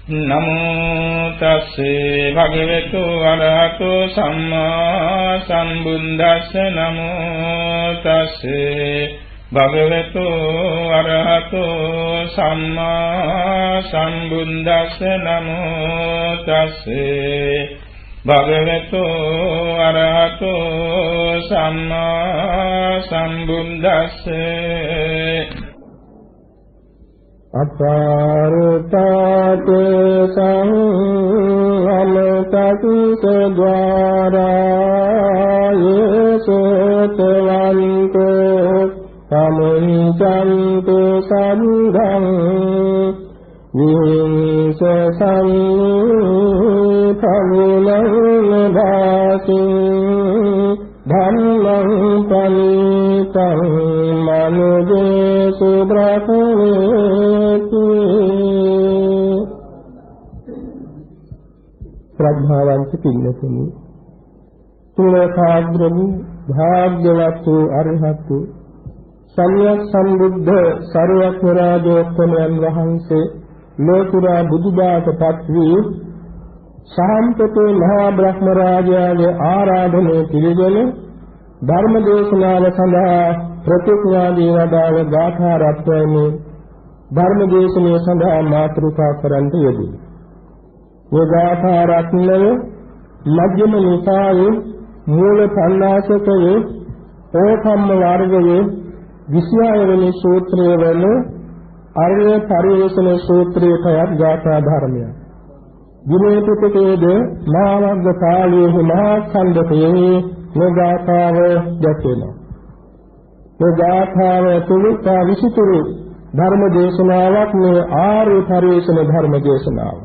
නමෝ තස්සේ භගවතු අරහතෝ සම්මා සම්බුද්දස්ස නමෝ තස්සේ භගවතු අරහතෝ සම්මා සම්බුද්දස්ස නමෝ තස්සේ භගවතු අරහතෝ සම්මා සම්බුද්දස්ස අපාරතාත සංහමතකිත ද්වාරායසතවන්තෝ සමුංචන්තු සංඝං විහිංස සංඝං භාසින් ධම්මං පනිතං මනුජේසු බ්‍රහ්මේති ශ්‍රද්ධාවන්ත පින්නතුනි තුලකාග්‍රමි භාග්‍යවත් වූ අරහත් සම්්‍යක් සම්බුද්ධ සර්වඥ රාජෝත්තමයන් වහන්සේ ලෝකුරා බුදුබාට පත් වී සාම්පතේ මහා බ්‍රහ්ම රාජයාගේ ආරාධනය පිළිගෙන ධර්ම දේශනාව සඳහා ප්‍රතිඥා දී වදාළ ගාථා රත්නයේ ධර්ම දේශනාව සඳහා මාතෘකා කරන්ට යෙදී. මේ ගාථා රත්නය මධ්‍යම නිකායේ මූල පණ්ණාසකයේ ඕකම්ම වර්ගයේ 26 වෙනි සූත්‍රය වන අරිය පරිවේෂණ සූත්‍රයට අයත් ගාථා ධර්මයක්. විනය පිටකයේද මහාවග්ග පාළියේ මහා ඛණ්ඩකයේ මේ ගාථාව දැක්වෙනවා. මේ ගාථාව තුලිතා විසිතුරු ධර්ම දේශනාවක් මේ ආර්ය පරිවේෂණ ධර්ම දේශනාව.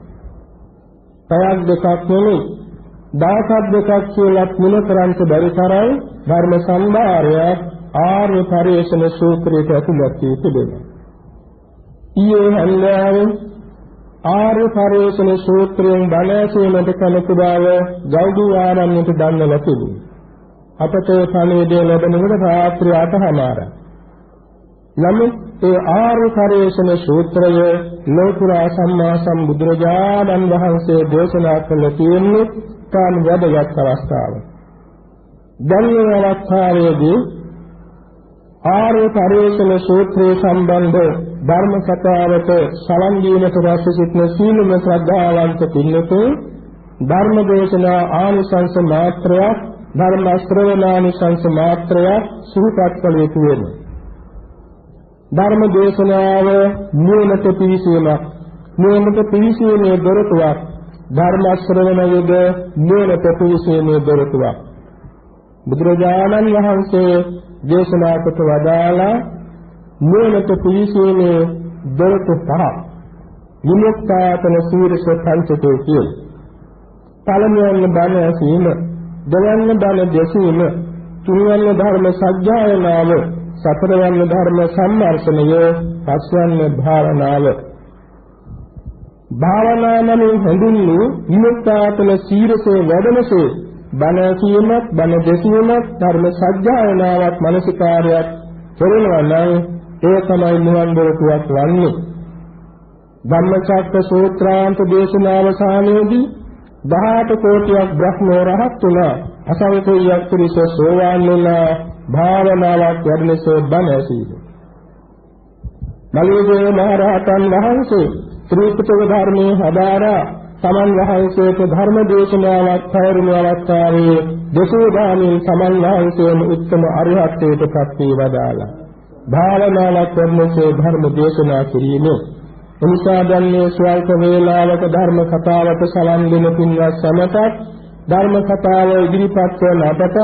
පැයක් දෙකක් නෙමෙයි දවසක් දෙකක් කියලා මුල කරන්ට බැරි තරම් ධර්ම සම්භාරයක් ආර්ය පරිවේෂණ සූත්‍රයට ඇතුළත් වී තිබෙනවා. ඊයේ හන්දාවේ ආර්ය පරිවේෂණ සූත්‍රයෙන් බණ ඇසීමට කැමති බව ගෞඩු ආරණ්‍යයට දන්වලා තිබුණා. අපට පණිවිඩය ලැබෙනකොට රාත්‍රී 8:00. නමුත් ඒ ආර්ය පරිවේෂණ සූත්‍රය ලෝකුරා සම්මා සම්බුදුරජාණන් වහන්සේ දේශනා කළ තියෙන්නේ කාම වැදගත් අවස්ථාවක්. දැන් මේ අවස්ථාවේදී ආර්ය පරිවේෂණ සූත්‍රයේ සම්බන්ධ ධර්ම කතාවට සලන් දීමට රැස් සිටින සීලම ශ්‍රද්ධාවන්ත පින්නතුන් ධර්ම දේශනා ආනිසංස මාත්‍රයක් ධර්ම ශ්‍රවණානිසංස මාත්‍රයක් සිහිපත් කළ යුතු වෙනවා. ධර්ම දේශනාව නුවණට පිවිසීමක් නුවණට පිවිසීමේ දොරටුවක් ධර්ම ශ්‍රවණයේද නුවණට පිවිසීමේ දොරටුවක්. බුදුරජාණන් වහන්සේ දේශනා කොට වදාලා නුවණට පිවිසීමේ දොරටු පහ විමුක්තාතන සීරස පංචකෝ කියන. පළමුවෙන් බණ ඇසීම, දෙවැන්න බණ දෙසීම, තුන්වැන්න ධර්ම සත්‍යයනාව, සතරවැන්න ධර්ම සම්මර්ෂණය, පස්වැන්න භාවනාව. භාවනාවෙන් හඳුන්වූ විමුක්තාතන සීරසේ වැඩමසේ බණ ඇසීමත්, බණ දෙසීමත්, ධර්ම සත්‍යයනාවත්, මානසිකාරයත් කරනවා නම් ඒ තමයි නිවන් දොරටුවක් වන්නේ. ධම්මචක්ක සූත්‍රාන්ත දේශනාවසානයේදී 18 කෝටියක් බ්‍රහ්මෝ රහත් වුණා. අසංකේයයක් පිරිස සෝවාන් වුණා. භාවනාවක් වැඩිලෙස බණ ඇසීම. මලියගේ මහ රහතන් වහන්සේ ත්‍රිපිටක ධර්මයේ හදාරා තමන් වහන්සේට ධර්ම දේශනාවක් පැවරුණු අවස්ථාවේ දසෝදාමින් තමන් වහන්සේම උත්තම අරිහත්ත්වයට පත් වී වදාළා. භාවනාවක් කරනසේ ධර්ම දේශනා කිරීමේ එනිසා දැන් මේ ස්වල්ප වේලාවක ධර්ම කතාවට සලන් දෙන පින්වත් සමටත් ධර්ම කතාව ඉදිරිපත් කරන අපට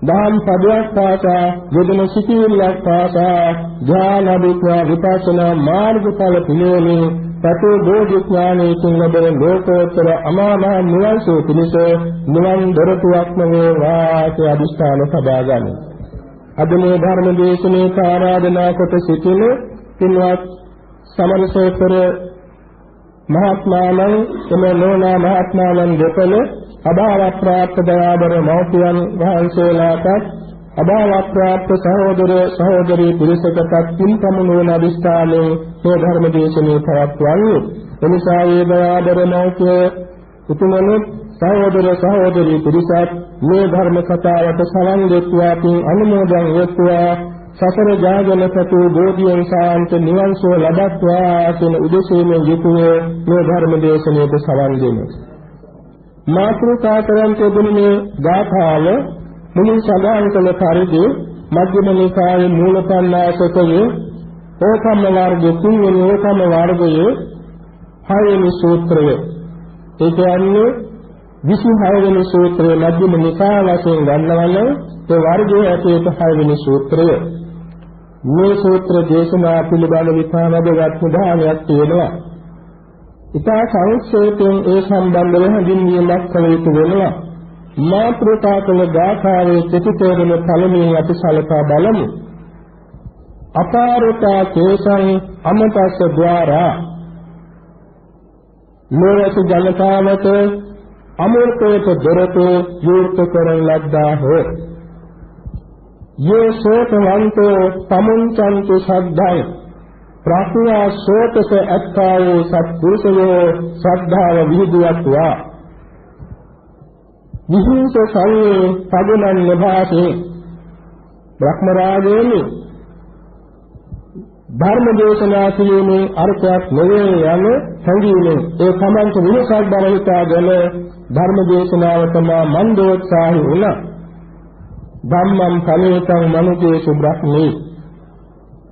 දහම් පදයක් පාසා යොදන සිටිවිල්ලක් පාසා ඥාන අධිඥා විපස්සනා මාර්ගඵල පිළිවෙලින් තතෝ බෝධි ඥානයෙන් ලැබෙන ලෝකෝත්තර අමාමහ නිවන් සුව පිණිස නිවන් දොරටුවක්ම වේවා කියලා අදිස්ථාන සබා ගන්න. අද මේ ධර්ම දේශනාවට ආරාධනා කොට සිටින පින්වත් සමරසේකර මහත්මාණන් එම නෝනා මහත්මාණන් දෙපළ අභාව ප්‍රාප්ත දයාබර මෞපියන් වහන්සේලාට අභාව ප්‍රාප්ත සහෝදර සහෝදරී පුරුෂකටත් පින් පමුණුවන අදිස්ථානයෙන් මේ ධර්ම දේශනාව පවත්වන්නේ. එනිසා මේ දයාබර මෞඛ්‍ය උතුමනොත් සහෝදර සහෝදරී පුරුෂත් මේ ධර්ම කතාවට සලන් දෙත්වා පින් අනුමෝදන් වෙත්වා සතර ජාගල සතු බෝධියෙන් සාන්ත නිවන් සුව ලබත්වා කියන උදෙසීමෙන් යුතුව මේ ධර්ම දේශනාවට සලන් දෙමු. මාතෘකා කරන් තිබුණේ ගාථාව මුලින් සඳහන් කළ පරිදි මධ්‍යම නිකායේ මූල පණ්ණාසකයේ ඕකම්ම වර්ගයේ තුන්වෙනි ඕකම්ම වර්ගයේ 6 වෙනි සූත්‍රය. ඒ කියන්නේ 26 වෙනි සූත්‍රය මධ්‍යම නිකාය වශයෙන් ගන්නවනම් ඒ වර්ගයේ ඇතුළත 6 වෙනි සූත්‍රය. මේ සූත්‍ර දේශනා පිළිබඳ විපාකවත් උදාහරණයක් තියෙනවා. ඉතා සංක්ෂේපයෙන් ඒ සම්බන්ධව හැඳින්වීමක් කළ යුතු වෙනවා. මාතෘකා කළ ගාථාවේ ප්‍රතිතේරණ පළමුවෙන් අපි සලකා බලමු. අපාරතා කේසං අමතස්ස ద్వාරා ලෝක ජනතාවට අමෘතයට දොරටු විවෘත කරන ලද්දාහ. යේ සෝතවන්තෝ සමුංචන්තු සද්ධාය ප්‍රඥා සෝතස අත්තාවෝ සත්පුරුෂයෝ ශ්‍රද්ධාව විහිදුවත්වා විහිංස සංවේ පදුනන් නිභාසේ බ්‍රහ්ම රාජේනි ධර්ම දේශනා කිරීමේ අර්ථයක් නෙවේ යන සංගීතයෙන් ඒ සමන්ත විනසක් බව හිතාගෙන ධර්ම දේශනාවටම මන්දෝත්සාහී වුණා. ධම්මං ඵලේතං මනුජේසු බ්‍රහ්මේ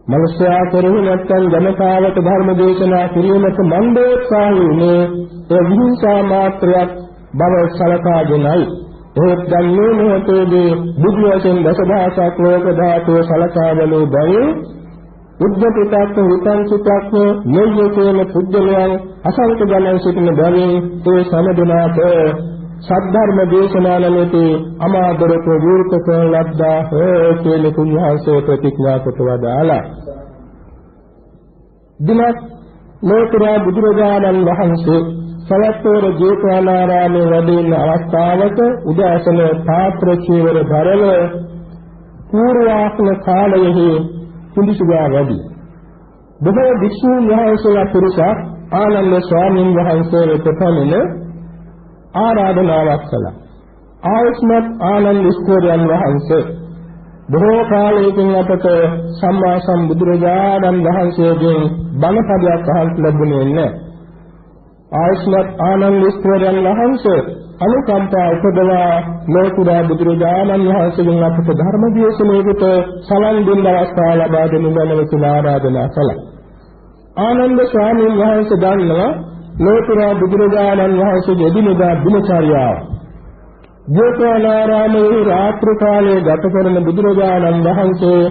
මනුෂ්‍යයා කෙරෙහි නැත්නම් ජනතාවට ධර්ම දේශනා කිරීමට මන්දෝත්සාහී වුණේ ඒ විහිංසා මාත්‍රයක් බව සලකාගෙනයි. ඒත් දැන්නේ මොහොතේදී බුදු වශයෙන් දසදහසක් ලෝක ධාතුව සලකා බලු බැවින් උද්දපිතක් හිතං සිතක් නෙය්‍යකේන පුජ්‍යලයන් අසංක ගණන් සිටින බැවින් ඒ සමදනාත සද්ධර්ම දේශනා නැමැති අමාදරක විවෘත කරන ලද්දා හේතුල කුණ්‍යහසේ ප්‍රතිඥා කොට වදාලා. දිනක් ලෝතුරා බුදුරජාණන් වහන්සේ සවැත්නුවර ජේතවනාරාමයේ වැඩ ඉන්න අවස්ථාවක උදෑසන පාත්‍ර චීවර ධරව පූර්වාසන කාලයෙහි කුලිසුගා වැඩි. බොහෝ භික්ෂුන් වහන්සේලා පිරිසක් ආනන්ද ස්වාමීන් වහන්සේ වෙත පැමිණ ආරාධනාවක් කළා. ආයස්මත් ආනන්ද ස්ථෝරයන් වහන්සේ බොහෝ කාලයකින් අපට සම්මා සම්බුදුරජාණන් වහන්සේගෙන් බණපදයක් අහන්න ලැබුණේ නැහැ. ආයස්මත් ආනන්ද ස්ථෝරයන් වහන්සේ අනුකම්පා උපදවා ලෝකුරා බුදුරජාණන් වහන්සේගෙන් අපට ධර්ම දේශනාවකට සලන් දෙන්න අවස්ථාව ලබා දෙනු ගැන කියලා ආරාධනා කළා. ආනන්ද ස්වාමීන් වහන්සේ දන්නවා ලෝකුරා බුදුරජාණන් වහන්සේගේ එදිනෙදා දිනචර්යාව. ජේතවනාරාමයේ රාත්‍රී කාලයේ ගත කරන බුදුරජාණන් වහන්සේ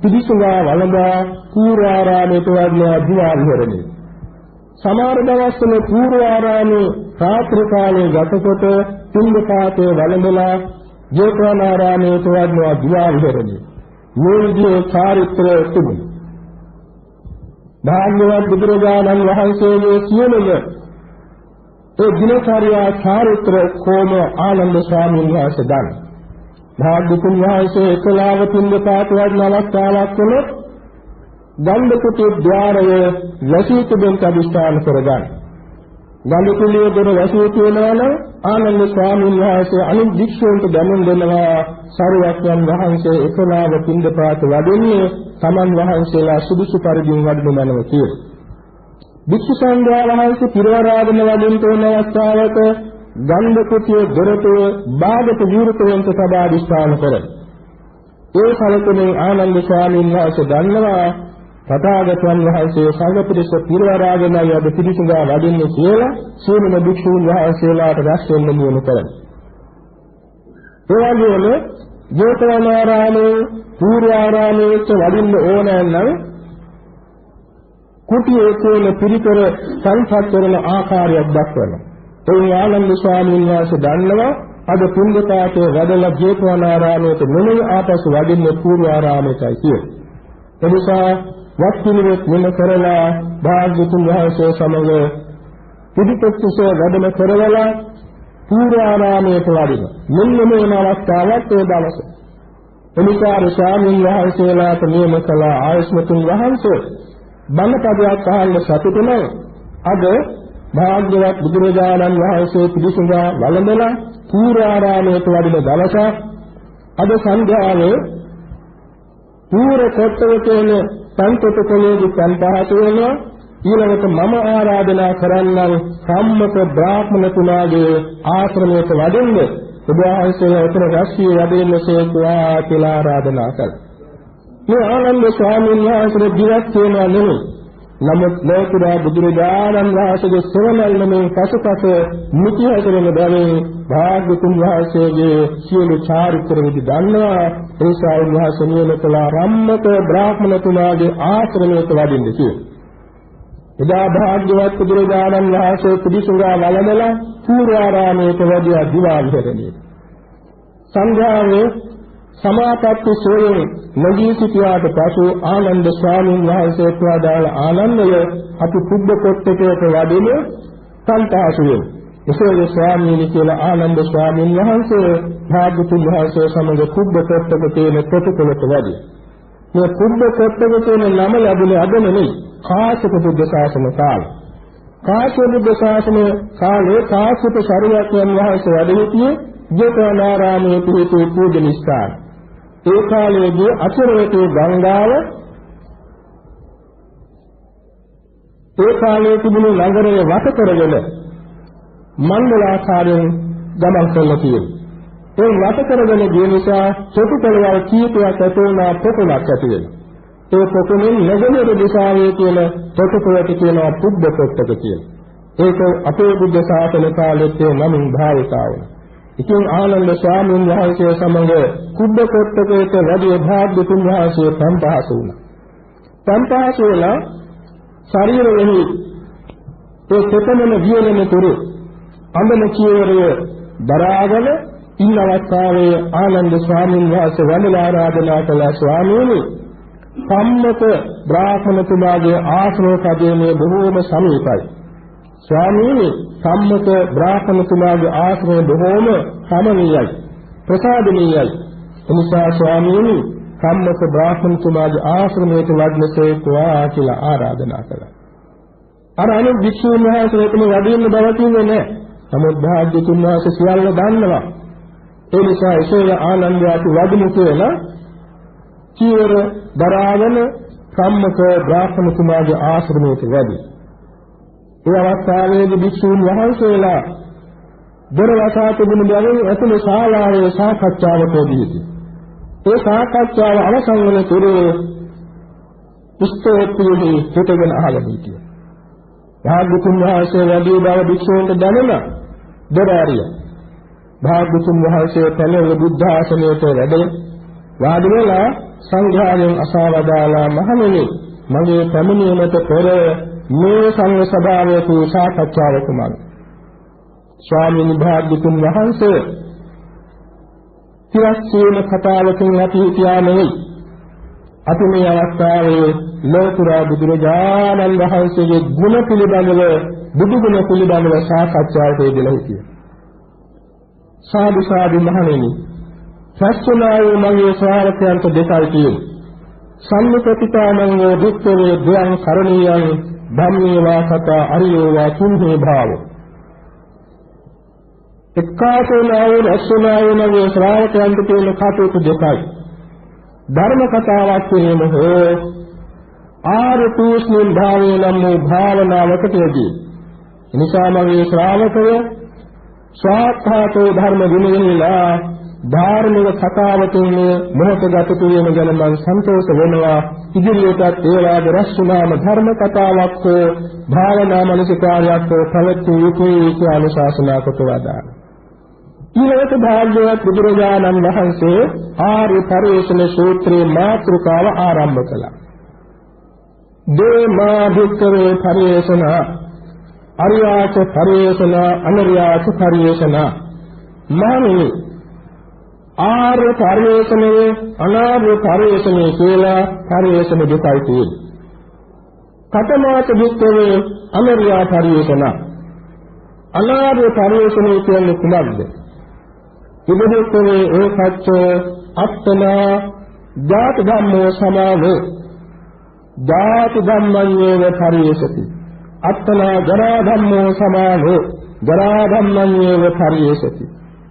පිළිසුඟා වළඳා පූර්වාරාමයට වඩා දිවා විහරණය. සමහර දවස්වල පූර්වාරාමයේ රාත්‍රී කාලයේ ගතකොට පින්දපාතේ වළඳලා ජේතවනාරාමයට වඩා දිවා විහරණය. මේ විදිහේ චාරිත්‍රය තිබුණා. භාග්‍යවත් බුදුරජාණන් වහන්සේගේ සියලුම ඒ දිනචර්යා චාරිත්‍ර කොම ආනන්ද ස්වාමීන් වහන්සේ දන්. භාග්‍යතුන් වහන්සේ එකලාව පින්දපාත වඩන අවස්ථාවක් වුණොත් ගන්ධකුටි ద్వාරය වැසී තිබෙන අධිෂ්ඨාන කරගන්න. ගන්ධකුලියේ දොර වැසී තියෙනවා නම් ආනන්ද ස්වාමීන් වහන්සේ අනිත් භික්ෂූන්ට දැනුම් දෙනවා සරුවක්යන් වහන්සේ එකලාව පින්දපාත වඩන්නේ තමන් වහන්සේලා සුදුසු පරිදිම වඩනු මැනව කියලා. භික්ෂු සංඝයා වහන්සේ පිරවරාගෙන වඩින්න තෝරන අවස්ථාවක ගන්ධකුටියේ දොරටුව බාගට විවෘත වෙන්න සබා අධිෂ්ඨාන කරයි. ඒ සලකුණේ ආනන්ද ස්වාමීන් වහන්සේ දන්නවා තථාගතයන් වහන්සේ සංඝ පිරිස පිරවරාගෙනයි අද පිරිසුඟා වඩින්නේ කියලා සියලුම භික්ෂුන් වහන්සේලාට රැස් වෙන්න නියම කරනවා. ඒ වගේම ජේතවනාරාමයේ පූර්වාරාමයේ වඩින්න ඕන නම් කුටියේ තියෙන පිරිකර සංසත් කරන ආකාරයක් දක්වනවා. ඒ ආනන්ද ස්වාමීන් වහන්සේ දන්නවා අද පුණ්‍යපාතේ වැඩලා ජේතවනාරාමයට මෙලෙ ආපසු වඩින්නේ පූර්වාරාමයටයි කියලා. එනිසා වත්පිළිවෙත් මෙල කරලා භාග්‍යතුන් වහන්සේ සමග පිළිපෙත්සේ වැඩම කරවලා පූර්වාරාමයට වඩිනවා. මෙන්න මේ අවස්ථාවත් ඒ දවසේ. එනිසා ස්වාමීන් වහන්සේලාට නියම කළ ආයස්මතුන් වහන්සේ බණපදයක් අහන්න සතුටුනේ අද භාග්‍යවත් බුදුරජාණන් වහන්සේ පිළිසඳා වළඳලා පූර්වාරාමයට වඩින දවසක් අද සන්ධ්‍යාවේ පූර්ව කොට්ටවතේන පන්තොටකලේදී පන්පහත වෙනවා ඊළඟට මම ආරාධනා කරන්නම් සම්මත බ්‍රාහ්මණ තුමාගේ ආශ්‍රමයට වඩින්න ඔබ වහන්සේලා උතර රාශිය වැඩෙන්නසේකවා කියලා ආරාධනා කළා. මේ ආනන්ද ස්වාමීන් වහන්සේ දිවක් කියනවා නෙමෙයි. නමුත් ලෝකුරා බුදුරජාණන් වහන්සේගේ සෙවණැල්ලෙන් පසුපස මුති හැදෙන බැවින් භාග්‍යතුන් වහන්සේගේ සියලු චාරිත්‍ර විදි දන්නවා. ඒ ස්වාමීන් වහන්සේ නියම කළ රම්මක බ්‍රාහ්මණ තුමාගේ ආශ්‍රමයට වඩින්න කියලා. එදා භාග්‍යවත් බුදුරජාණන් වහන්සේ පිළිසුරා වළඳලා පූර්වාරාමයට වැඩියා දිවා විහෙරණියට. සංඝයාගේ සමාපatti සෝයෙන් නගී සිටියාට පසු ආනන්ද ස්වාමීන් වහන්සේ ප්‍රදාල ආනන්දය අපි කුබ්බ කොට්ටේට වඩින සන්තාසුවේ. එසේ ස්වාමීනි කියලා ආනන්ද ස්වාමීන් වහන්සේ භාග්‍යතුන් වහන්සේ සමග කුබ්බ කොට්ටක තියෙන ප්‍රතිපලට වැඩි. මේ කුබ්බ කොට්ටක තියෙන නම ලැබුණේ අද නෙමෙයි. කාශ්‍යප බුද්ධ ශාසන කාලේ. කාශ්‍යප බුද්ධ ශාසන කාලේ කාශ්‍යප ශරීරයන් වහන්සේ වැඩ සිටියේ ජේතවනාරාමයේ පිහිටි පූජනීය ස්ථාන. ඒ කාලයේදී අචරේතේ ගංගාව ඒ කාලයේ තිබුණු නගරයේ වට කරගෙන මණ්ඩලාකාරයෙන් ගමන් කරලා තියෙනවා. ඒ වට කරගෙන ගිය නිසා චතුකලවල් කීපයක් ඇතුළා පොකුණක් ඇති වෙනවා. ඒ පොකුණෙන් නගරයේ දිශාවේ තියෙන චතුකලට කියනවා පුබ්බ කොට්ටක කියලා. ඒක අපේ බුද්ධ ශාසන කාලෙත් නමින් භාවිතා වෙනවා. ඉතින් ආනන්ද ස්වාමීන් වහන්සේ සමග කුබ්බ කොට්ටකේට වැඩි භාග්‍යතුන් වහන්සේ සම්පහසු වුණා. සම්පහසු වෙලා ශරීරෙහි ඒ තෙතමන වියලෙන තුරු අඳන චීවරය දරාගෙන ඉන්න අවස්ථාවේ ආනන්ද ස්වාමීන් වහන්සේ වන්දනා ආරාධනා කළා. ස්වාමීනි සම්මත බ්‍රාහ්මණතුමාගේ ආශ්‍රය කදීමේ බොහෝම සමීපයි. ස්වාමීනි සම්මත බ්‍රාහ්මණතුමාගේ ආශ්‍රය බොහෝම සමනීයයි ප්‍රසාදනීයයි. එනිසා ස්වාමීනි සම්මත බ්‍රාහ්මණතුමාගේ ආශ්‍රමයට වඩනසේකවා කියලා ආරාධනා කළා. අර අනිත් භික්ෂුන් වහන්සේටම වැඩින්න බව කිව්වේ නැහැ. නමුත් භාග්‍යතුන් වහන්සේ සියල්ල දන්නවා. ඒ නිසා ඒසය ආනන්දයාට වඩිනු කියලා චීවර දරාගෙන සම්මත බ්‍රාහ්මණතුමාගේ ආශ්‍රමයට වැඩි. ඒ අවස්ථාවේදී භික්ෂුන් වහන්සේලා දරවසා තිබුණු බැවින් ඇතුළේ ශාලාවේ සාකච්ඡාවකදී ඒ සාකච්ඡාව අවසන් වන තුරු පුස්තකයේ හිටගෙන අහලා හිටියා. භාග්‍යතුන් වහන්සේ වැඩි බව භික්ෂුන්ට දැනුණා. දරාරිය භාග්‍යතුන් වහන්සේ පැනව බුද්ධ ආසනයට වැඩ වාඩි වෙලා සංඝයාගෙන් අසවදාලා මහණෙනි මගේ පැමිණීමට පෙර මේ සංඝ සභාවේ තු සාකච්ඡාවක මම ස්වාමීන් භාග්‍යතුන් වහන්සේ තිරස්සීන කතාවකින් අපි හිතා නෙවෙයි. අපි මේ අවස්ථාවේ ලෝතුරා බුදුරජාණන් වහන්සේගේ ගුණ පිළිබඳව බුදු ගුණ පිළිබඳව සාකච්ඡාවට යෙදලා හිටියා. සාදු සාදු මහණෙනි සත්‍යනාය මගේ ශ්‍රාවකයන්ට දෙකයි තියෙන්නේ. සම්මුතිතානං දුක්ඛේ දයං කරණීයං ධම්මේ වාසත අරියෝ වා තුන්හි භාව. එක්කාසෝනාය රසෝනාය මගේ ශ්‍රාවකයන්ට තියෙන කටයුතු දෙකයි. ධර්ම කතාවක් කියනම හෝ ආරතුස්මින් භාවය නම් භාවනාවකටදී. එනිසා මගේ ශ්‍රාවකය ස්වාක්ඛාතෝ ධර්ම විනයලා ධාර්මික කතාවකින් මොහොත ගත කිරීම ගැන මම සන්තෝෂ වෙනවා. ඉදිරියටත් ඒ වාගේ රසුනාම ධර්ම කතාවක් හෝ භාවනා මනසිකාරයක් හෝ පැවැත්විය යුතුයි කියලා අනුශාසනා කොට වදාළා. ඊළඟට භාග්‍යවත් බුදුරජාණන් වහන්සේ ආර්ය පරිශ්‍රණ සූත්‍රයේ මාතෘකාව ආරම්භ කළා. දේමා භික්ඛවේ පරිශ්‍රණ අරියාච පරිශ්‍රණ අනරියාච පරිශ්‍රණ මානෙ ආර්ය පරිශ්‍රණයේ අනාර්ය පරිශ්‍රණයේ කියලා පරිශ්‍රණ දෙකයි තියෙන්නේ. කතමාත භික්ඛවේ අනරියා පරිශ්‍රණ අනාර්ය පරිශ්‍රණයේ කියන්නේ කුමක්ද? ඉබදෙකේ ඒකච්ච අත්තනා ජාති ධම්මෝ සමානෝ ජාති ධම්මඤ්ඤේව පරියසති අත්තනා ජරා ධම්මෝ සමානෝ ජරා ධම්මඤ්ඤේව පරියසති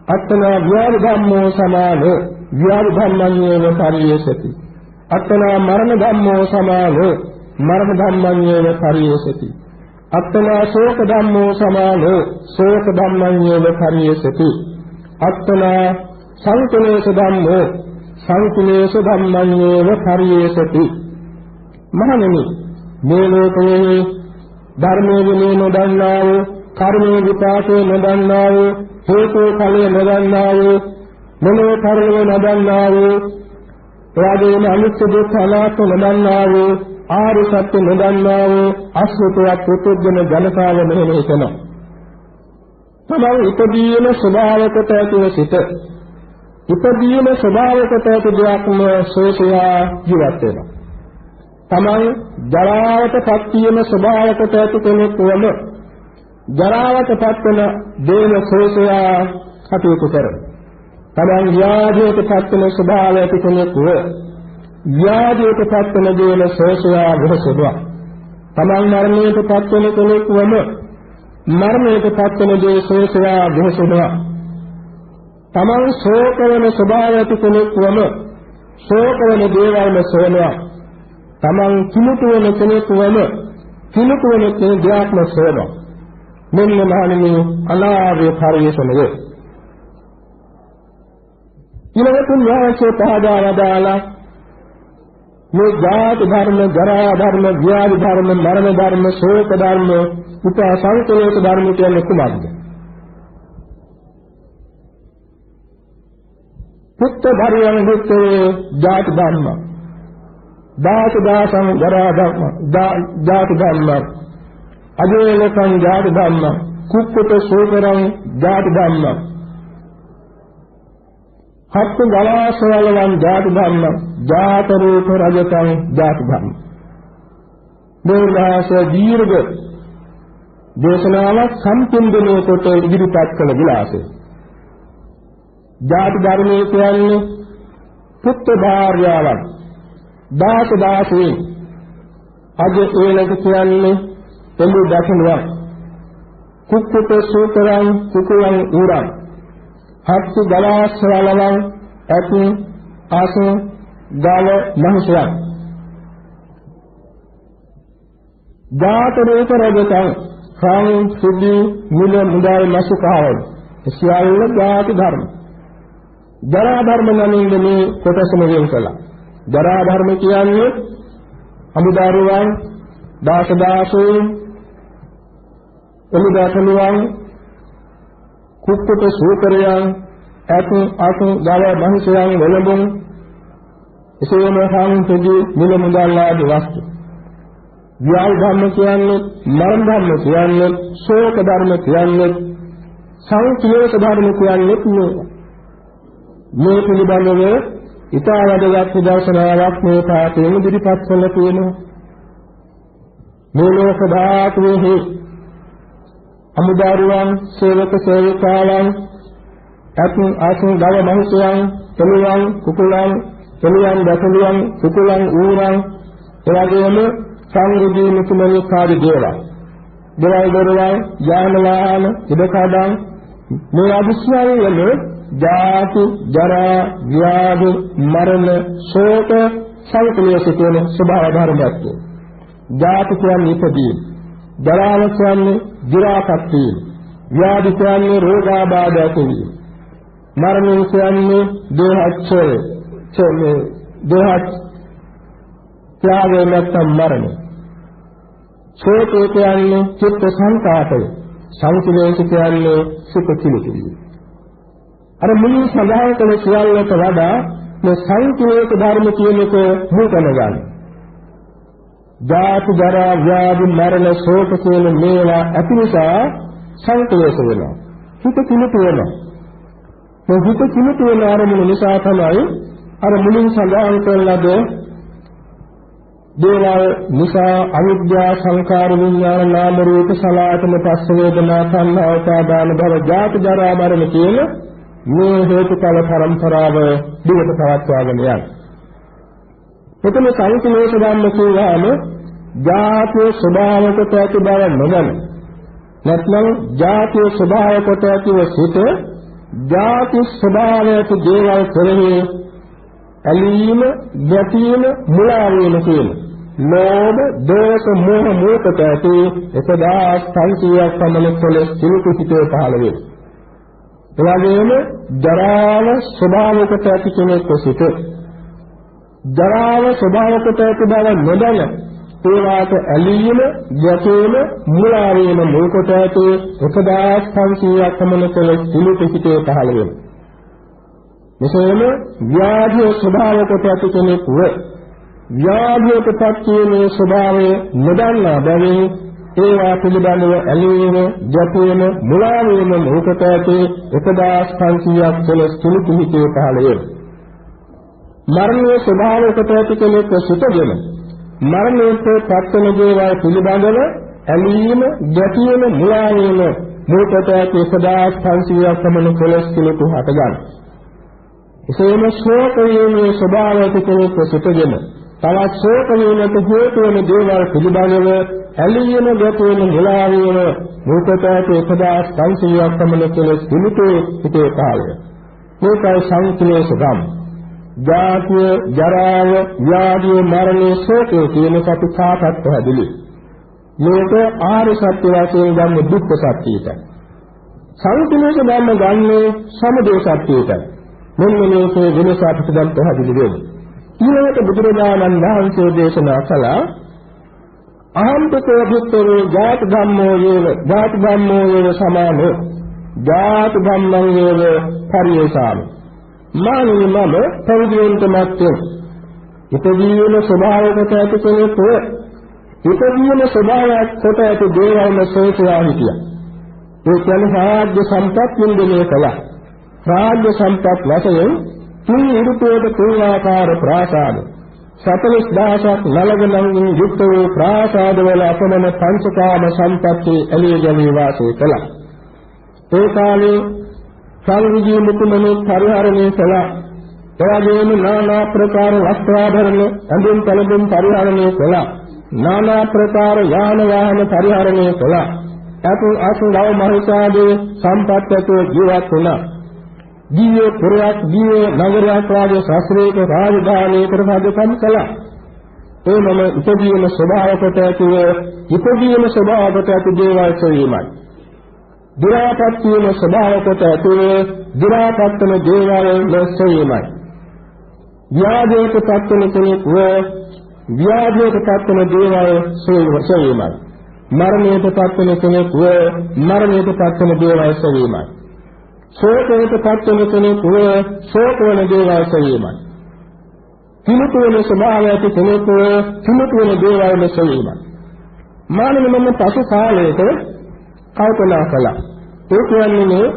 අත්තනා ව්‍යාධි ධම්මෝ සමානෝ ව්‍යාධි ධම්මඤ්ඤේව පරියසති අත්තනා මරණ ධම්මෝ සමානෝ මරණ ධම්මඤ්ඤේව පරියසති අත්තනා ශෝක ධම්මෝ සමානෝ ශෝක ධම්මඤ්ඤේව පරියසති අත්තනා සංකලේශ ධම්මෝ සංකලේශ ධම්මඤ්ඤේව පරියසති මහණෙනි මේ ලෝකයේ ධර්මයේ විනය නොදන්නා වූ කර්මයේ විපාකේ නොදන්නා වූ හේතු ඵලයේ නොදන්නා වූ මොනෝ කර්මයේ නොදන්නා වූ එවාගේම අනිත්‍ය දුක්ඛ අනාත්ම නොදන්නා වූ ආර්ය සත්‍ය නොදන්නා වූ අසුතවත් පුදුජන ජනතාව මෙහෙම හිතනවා. තමයි ඉදීන ස්වභාවකට ඇතිව සිට ඉදීන ස්වභාවකට ඇති දෙයක්ම සෝසයා ජීවත් වෙනවා. තමයි ජරාවටපත් වීම ස්වභාවකට ඇති කෙනෙක් වම ජරාවටපත් වෙන දේන සෝසයා කටයුතු කරනවා. තමයි ව්‍යාධියටපත් වෙන ස්වභාවය ඇති කෙනෙක් ව ව්‍යාධියටපත් වෙන දේන සෝසයා විරසනවා. තමයි මරණයටපත් වෙන කෙනෙක් වම මරණයටපත් වෙන දේ සෝසයා විරසනවා. තමයි ශෝක වෙන ස්වභාවය ඇති කෙනෙක් වම ශෝක වෙන දේවල්ම සොයනවා. තමන් කිලුට වෙන කෙනෙක් වම කිලුට වෙන දෙයක්ම සොයනවා. මෙන්න මහණෙනි අනාර්ය පරිශ්‍රමය. ඊළඟට න්‍යායසේ පහදා වදාලා මේ ජාති ධර්ම, ජරා ධර්ම, ව්‍යාධි ධර්ම, මරණ ධර්ම, ශෝක ධර්ම, උපාසංකලේශ ධර්ම කියන්නේ කුමක්ද? පුත්ත ධර්මයන් විත්තේ ජාති ධර්ම, දාස දාසං ජරා ධර්ම, ජාති ධර්ම, අජේලකං ජාති ධර්ම, කුක්කුට ශෝකරං ජාති ධර්ම, හත්තු ගලාසවලවන් ජාති ධර්ම, ජාත රූප රජතං ජාති ධර්ම. මේවාස දීර්ඝ දේශනාවක් සම්පූර්ණ කොට ඉදිරිපත් කළ විලාසය. ජාති ධර්මයේ කියන්නේ පුත්‍ර භාර්යාවන්, දාස දාසීන්, අජ ඒලක කියන්නේ පොළු දකුණුවක්, කුක්කුට සූතරං කුකුලං ඌරං, හත්ති ගලාස්වලවන් ඇති ආසු ගාල මහසයන්, ජාත රූප රජතං කාම සුද්ධි මුල මුදායි මාසුකාවල් සියල්ල ජාති ධර්ම. ජරා ධර්ම නමින් මේ කොටසම වෙන් කළා. ජරා ධර්ම කියන්නේ අමුදාරුවන්, දාස දාසීන්, එළුදාසලුවන්, කුක්කුට සූකරයන්, ඇතු අතු ගල මහසයන් වලඹුන්, එසේම සංසුදි මුල මුදල් ආදී වස්තු. ව්‍යාල් ධර්ම කියන්නේ, මරණ ධර්ම කියන්නේ, ශෝක ධර්ම කියන්නේ, සංකලේශ ධර්ම කියන්නේ මේ පිළිබඳව ඉතා වැදගත් දර්ශනාවක් මේ පාඨයෙන් ඉදිරිපත් කළා තියෙනවා. මේ ලෝක ධාතුවේ අමුදාරුවන්, සේවක සේවිකාවන්, අතු ආසු ගව මහසයන්, තෙලුවන්, කුකුලන්, තෙලුවන්, දසලුවන්, කුකුලන්, ඌරන්, එවැගේම සංගුදී මුතුමනි කාර්ය දේවල්. දේවල් දරුවන්, යාන වාහන, ඉදකඩම් මේ අදිස්වල ජාති, ජරා, ව්‍යාධි, මරණ, ශෝක, සංකලේශ කියන ස්වභාව ධර්මයක්. ජාති කියන්නේ ඉපදීම, ජරාව කියන්නේ ජිරාපත් වීම, ව්‍යාධි කියන්නේ රෝගාබාධ ඇතිවීම, මරණය කියන්නේ දේහච්ඡය, දේහත් ත්‍යාගය නැත්නම් මරණය, ශෝකය කියන්නේ චිත්ත සංකාතය, සංකලේශ කියන්නේ සිත කිලිකිරීම. අර මුලින් සඳහන් කළ සියල්ලට වඩා මේ සංකේත ධර්ම කියන එක මුල් කරගන්න. ජාති, ජරා, ව්‍යාධි, මරණ, ශෝක කියන මේවා ඇති නිසා සංකේත වෙනවා. හිත කිලිටු වෙනවා. මේ හිත කිලිටු වෙන ආරමුණ නිසා තමයි අර මුලින් සඳහන් කළාද දේවල් නිසා අවිද්‍යා, සංකාර, විඥාන, නාම රූප, සලආතන, පස්ස වේදනා, සංඥා, උපාදාන භව, ජාති, ජරා, මරණ කියන මේ හේතුඵල පරම්පරාව දිගට පවත්වාගෙන යනවා. එතන සංකලේශ ධම්ම කියලාම ජාතිය ස්වභාවකට ඇති බව නොදැන නැත්නම් ජාතිය ස්වභාවකට ඇතිව සිට ජාති ස්වභාවයට දේවල් කෙරෙහි ඇලීම, ගැටීම, මුලා වීම කියන ලෝභ, දෝෂ, මෝහ මූලකට ඇති 1500ක් පමණ කළ සිලුකු හිතේ පහළ වේ. එවැගේම ජරාව ස්වභාවකට ඇති කෙනෙක් සිට ජරාව ස්වභාවකට ඇති බව නොදැන ඒවාට ඇලීම, ගැටීම, මුලා වීම මූලකට ඇති 1500ක් පමණ කළ සිලුකු හිතේ පහළ වේ. මෙසේම ව්‍යාධිය ස්වභාවකට ඇති කෙනෙකුව ව්‍යාධියට පත්වීමේ ස්වභාවය නොදන්නා බැවින් ඒවා පිළිබඳව ඇලීම, ගැටීම, මුලා වීම මොහොතට ඇති 1500ක් කළ සුළු පිහිටේ පහළ වේ. මරණයේ ස්වභාවයට ඇති කෙනෙක් සිටගෙන මරණයට පත්වන දේවල් පිළිබඳව ඇලීම, ගැටීම, මුලා වීම මොහොතට ඇති 1500ක් පමණ කළ සුළු පිහිට ගන්න. එසේම ශෝක වීමේ ස්වභාවයට කෙනෙක් සිටගෙන තවත් ශෝක වීමට හේතු වන දේවල් පිළිබඳව ඇලීම, ගැටීම, මුලා වීම මොහොතට ඇති 1500ක් පමණ කළ සුළු පිහිටේ පහළ වේ. මේකයි සංකලේශ ධම්ම. ජාතිය, ජරාව, ව්‍යාධිය, මරණය, ශෝකය කියන සතු කාටත් පැහැදිලි. මේක ආර්ය සත්‍ය වශයෙන් ගන්න දුක්ඛ සත්‍යයටයි. සංකලේශ ධම්ම ගන්නේ සමුදය සත්‍යයටයි. මෙන්න මේකේ වෙනස අපිට දැන් පැහැදිලි වෙනවා. ඊළඟට බුදුරජාණන් වහන්සේ දේශනා කළා අහම්පකෝ භුක්තෝ ජාත ධම්මෝ යේව ජාත ධම්මෝ යේව සමානෝ ජාත ධම්මං යේව පරියේසාමි. මානෙ මම පරිදේන්ත මැත්තේ ඉපදීන ස්වභාවකට ඇති කෙනෙක් ඉපදීන ස්වභාවයක් කොට ඇති දේවල්ම සෝචයා හිටියා. ඒ කියන්නේ සාධ්‍ය සම්පත් වින්දනය කළා. රාජ්‍ය සම්පත් වශයෙන් තුන් ඍතුවක තුන් ආකාර ප්‍රාසාද 40000ක් නලගලන්ගෙන් යුක්ත වූ ප්‍රාසාද වල අපමණ පංචකාම සම්පත්ති එළිය ගැනීම වාසය කළා. ඒ කාලේ සංවිධි මුතුමනේ පරිහරණය කළා. එවැගේම নানা ප්‍රකාර වස්ත්‍රාභරණ ඇඳුම් පැළඳුම් පරිහරණය කළා. নানা ප්‍රකාර යාන වාහන පරිහරණය කළා. අසු නව මහසාදී සම්පත්තිය ජීවත් වුණා. දිව්‍ය පුරයක්, දිව්‍ය නගරයක් වාගේ ශාස්ත්‍රීය රාජධානියකට රජකම් කළා. ඒ මම ඉපදීම ස්වභාවකට ඇතිව ඉපදීම ස්වභාවකට ඇති දේවල් සොයීමයි. දි รา පත් වීම ස්වභාවකට ඇතිව දි รา පත් වන දේවල් නොසොයීමයි. ව්‍යාධියට පත් වන කෙනෙක් ව්‍යාධියට පත් වන දේවල් සොයීමයි. මරණයට පත් වන කෙනෙක් මරණයට පත් වන දේවල් සොයීමයි. ශෝකයට පත් වන කෙනෙක් ශෝක වන දේවල් සොයීමයි. කිලුට වන ස්වභාවය ඇති කෙනෙක් කිලුට වන දේවල් සොයීමයි. මානව මම පසු කාලයක කල්පනා කළා. ඒ කියන්නේ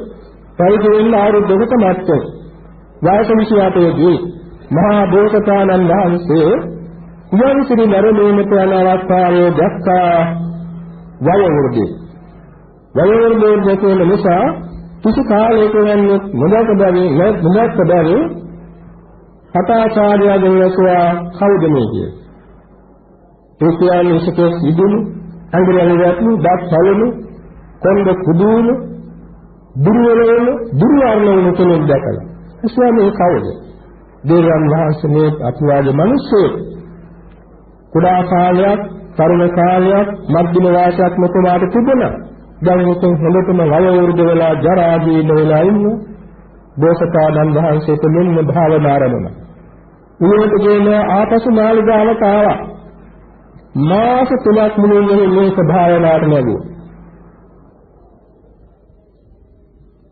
පරිදෙන්න ආරුද්දකට මැත්තේ වයස 28 දී මහා බෝසතාණන් වහන්සේ කුයන්සිරි නරඹීමට යන අවස්ථාවේ දැක්කා වයෝවෘද්ධ. වයෝවෘද්ධ කියන නිසා කිසි කාලයක වෙන්නේ මොදක බැරි හතාචාර්යයන් ඇසුවා කවුද මේ කියේ. ඒ කියන්නේ ඉසකේ ඉදුණු අඟුලේ වැටුණු දත් සැලුණු කොණ්ඩ කුඩුණු දුර්වර්ණ කෙනෙක් දැකලා. එසේම මේ කවුද? දේවයන් වහන්සේ මේ අපිවාගේ මිනිස්සු. කුඩා කාලයක්, තරුණ කාලයක්, මධ්‍යම වයසක් මෙතුමාට තිබුණා. දැන් උතුම් හොඳටම වයෝවෘද්ධ වෙලා ජරා ජීර්ණ වෙලා ඉන්න බෝසතාණන් වහන්සේට මෙන්න භාවනා ආරම්භ. ඊළඟට ගෙන ආපසු මාළිගාවට ආවා. මාස 3ක් මුළුල්ලේ මේක භාවනාවට ලැබුවා.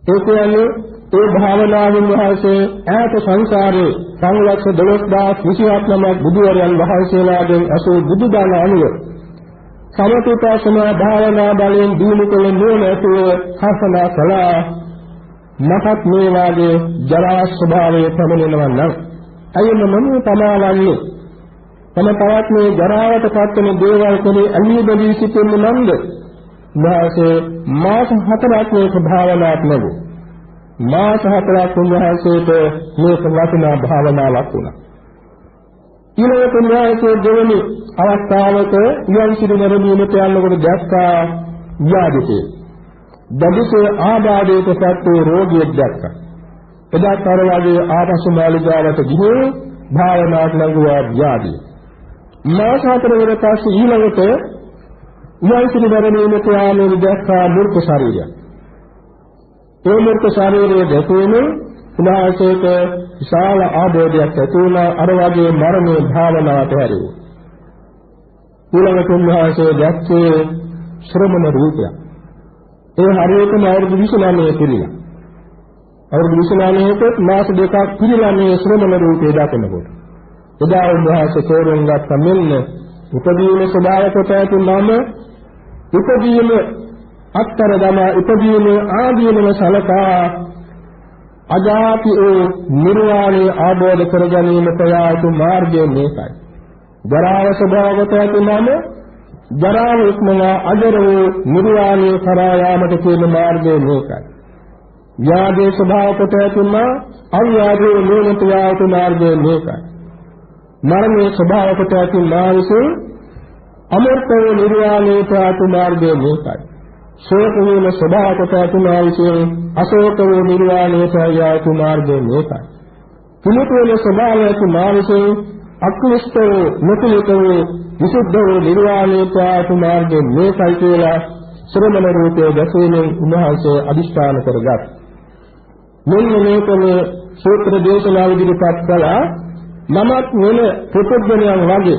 ඒ කියන්නේ ඒ භාවනාවෙන් වහන්සේ ඈත සංසාරේ සංලක්ෂ 12027 නමක් බුදුවරයන් වහන්සේලාගෙන් අසූ බුදුදහම අනුව සමථෝපාසනා භාවනා බලයෙන් දිනු කළ නුවණ ඇතුව හසනා කළා. මහත් මේ වාගේ ජරා ස්වභාවය පැමිණෙනවා නම් අයින මම තමාවන්නේ තම තවත් මේ ජරාවට පත්වන දේවල් කෙරේ අනිය බැදී සිටින්න නන්ද වාසේ මාස 4ක් මේක භාවනාත් ලැබුවා. මාස 4ක් උන්වහන්සේට මේක වටිනා භාවනාවක් වුණා. ඊළඟට උන්වහන්සේ දෙවෙනි අවස්ථාවක යම් සිරිනරමීමට යනකොට දැක්කා ව්‍යාධිතේ. දඩුසේ ආබාධයට පත් වූ රෝගියෙක් දැක්කා. එදාට අර වගේ ආපසු මාළිගාවට ගිහින් භාවනාවට ලඟුවා ව්‍යාධිය. මාස 4 පස්සේ ඊළඟට යම් සිරිනරමීමට යනකොට දැක්කා මෘත ශරීරයක්. ඒ මෘත ශරීරයේ දැකීම උන්වහන්සේට විශාල ආબોධයක් ඇති වුණා. අර වගේ මරණයේ භාවනාවට හැරෙව්වා. ඊළඟට උන්වහන්සේ දැක්කේ ශ්‍රමණ රූපයක්. ඒ හරියටම අවුරුදු 29 පිළිලා. අවුරුදු 29කට මාස දෙකක් පිළිලා මේ ශ්‍රමණ රූපේ දකිනකොට. එදා උන්වහන්සේ තේරුම් ගත්ත මෙන්න උපදීන ස්වභාවයට ඇති මම උපදීන අත්තර දම උපදීන ආදීනව සලකා අජාති වූ නිර්වාණය ආબોධ කර ගැනීමට යාතු මාර්ගය මේකයි. ජරාව ස්වභාවයට ඇති මම ජරාව ඉක්මනා අජර වූ නිර්වාණය කරා යාමට තියෙන මාර්ගය මේකයි. ව්‍යාධි ස්වභාවයට ඇති මම අව්‍යාධි නිරත යාතු මාර්ගය මේකයි. මරණයේ ස්වභාවයට ඇති මානසික අමෘත වූ නිර්වාණයට යාතු මාර්ගය මේකයි. ශෝක වූ ස්වභාවයට ඇති මානසික අශෝක වූ නිර්වාණයට යාතු මාර්ගය මේකයි. කුලක වූ ස්වභාවයට මානසික අක්ලිෂ්ඨ නොකුලිත වූ විසුද්ධ වූ නිර්වාණයට යාතු මාර්ගය මේකයි කියලා ශ්‍රමණ රූපයේ දැකීමෙන් උන්වහන්සේ අදිෂ්ඨාන කරගත්. මෙන්න මේකම සූත්‍ර දේශනාව ඉදිරිපත් කළා. මමත් වෙන ප්‍රතිඥයන් වගේ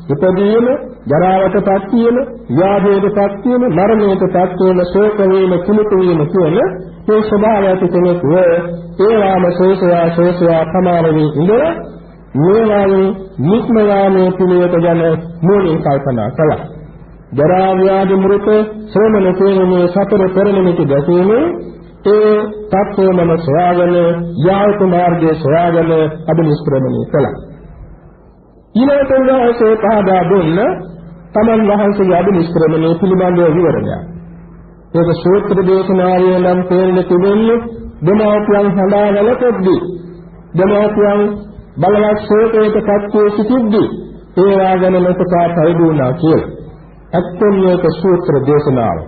ඉපදීම, ජරාවටපත් වීම, ව්‍යාධියටපත් වීම, මරණයටපත් වීම, ශෝක වීම, කුලිත වීම කියන මේ ස්වභාවයට කෙනෙක් වේ. ඒවාම ශේෂයා සමාන වී ඉඳලා මේවායේ නික්මයාමේ පිළිවෙත ගැන මූලික කල්පනා කළා. ජරා ව්‍යාධි මෘත ශ්‍රමණ තේමේ සතර පෙරණිමිති දැකීමේ ඒ තත්ත්වම සොයාගෙන යාවත මාර්ගයේ සොයාගෙන අභිනිෂ්ක්‍රමණය කළා. ඊළඟට උන්වහන්සේ පහදා දුන්න තමන් වහන්සේගේ අභිනිෂ්ක්‍රමණය පිළිබඳව විවරණයක්. ඒක සූත්‍ර දේශනාවේ නම් තේරෙන්න තිබෙන්නේ දෙමාපියන් හඳා වැළපෙද්දී දෙමාපියන් බලවත් ශෝකයට පත් වූ සිටිද්දී ඒවා ගැන මෙතකා පරිදුණා කියලා. ඇත්තම මේක සූත්‍ර දේශනාව.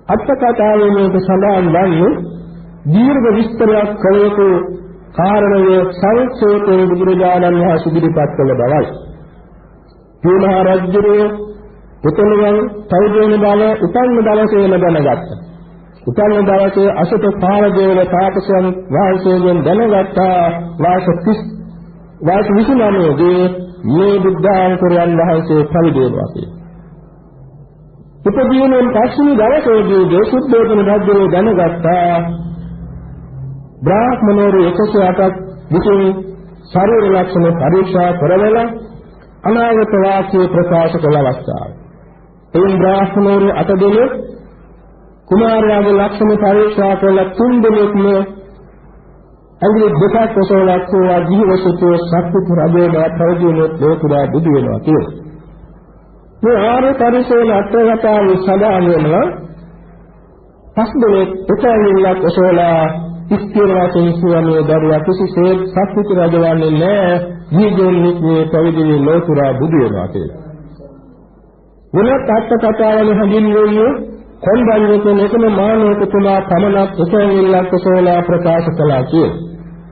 අත්කතාවේ මේක සඳහන් වන්නේ දීර්ඝ විස්තරයක් කළ යුතු කාරණය සංක්ෂේපයෙන් බුදුරජාණන් වහන්සේ ඉදිරිපත් කළ බවයි. මේ රජුගේ පුතණුවන් තවදෙන බව උපන්න දවසේම දැනගත්තා. උපන්න දවසේ අසත පාරදේව තාපසයන් වහන්සේගෙන් දැනගත්තා වාස 29 දී මේ බුද්ධාංකුරයන් වහන්සේ පරිදේවා කියලා. උපදීනෙන් පස්වෙනි දවසේදී දේශුද්ධෝතන රජුගේ දැනගත්තා බ්‍රාහ්මණවරු 108ක් විසින් ශරීර ලක්ෂණ පරීක්ෂා කරවලා අනාගත වාක්‍ය ප්‍රකාශ කළ අවස්ථාව. එයින් බ්‍රාහ්මණවරු 8 දෙනෙක් කුමාරයාගේ ලක්ෂණ පරීක්ෂා කළ 3 දෙනෙක්ම අංගල දෙකක් ඔසවලක් වූ ජීවසිතේ සත්පුත් රජේලා ප්‍රවදිනොත් ලෝකුරා බුදු වෙනවා කියලා. මේ ආර්ය පරිශෝධන අත්‍යවශ්‍යතාවය සඳහන් වෙනවා. පස්දෙනෙක් උසාවිල්ලක් ඔසවලා ඉස්තිර වශයෙන් සියමේ දරුවා කිසිසේත් සත්පුත් රජවන්නේ නැහැ. ජීජෝනික් මේ ප්‍රවදිනේ ලෝකුරා බුදු වෙනවා කියලා. වෙනත් අත්කතාවල හඳුන්වන්නේ කොණ්ඩඤ්ඤ කියන එකම මානවක තුමා පමණක් උසාවිල්ලක් ඔසවලා ප්‍රකාශ කළා කියලා.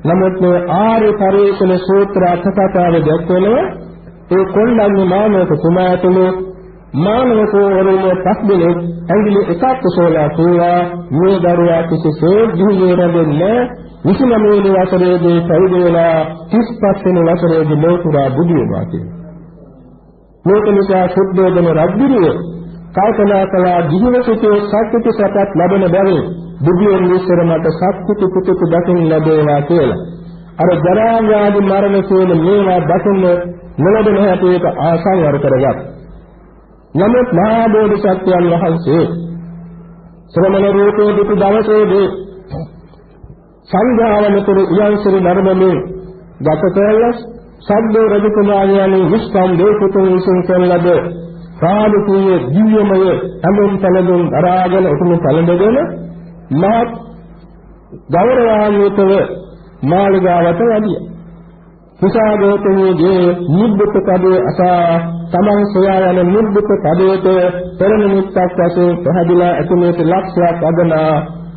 නමුත් මේ ආර්ය පරිශෝධන සූත්‍ර අත්කතාවේ දැක්වෙනවා ඒ කොණ්ඩඤ්ඤ මානවක තුමා ඇතුළු මානවකවරුන් පස්දෙනෙක් ඇඟිලි එකක් ඔසවලා තුවා මේ දරුවා කිසිසේත් දිවියේ රැඳෙන්නේ 29 වෙනි වසරේදී පැවිදි වෙලා 35 වෙනි වසරේදී ලෝකුරා බුදු වෙනවා කියලා. මේක නිසා සුද්ධෝදන රජුගේ කල්පනා කළා ජීවිතයේ සත්‍විත සපත් ලැබෙන බැවින් බුදුන් විශ්වර මත සත්‍විත පුතුක දකින්න ලැබේවා කියලා. අර ජරා ව්‍යාධි මරණ කියන මේවා දකින්න නොලබන හැටියට ආසංවර කරගත්. නමුත් මහා බෝධිසත්වයන් වහන්සේ ශ්‍රමණ රූපයේ දුටු දවසේදී සංඝාවනතුරු යන්සිරි ධර්මයෙන් ගත කළා සද්දෝ රජකුමාරයන් විස්කම් දේපුතුන් විසින් කළද සාදුකීය දිව්‍යමය හැමෝම තලදුන් දරාගෙන උතුම් තලඳගෙන මහත් ගෞරවාන්විතව මාළිගාවට වැඩියා. කුසාගෝතමීගේ නිබ්බුත පදයේ අසා තමන් සොයා යන නිබ්බුත පදයට පෙර නිමිත්තක් වශයෙන් පැහැදිලා ඇතුළේ ලක්ෂයක් අදනා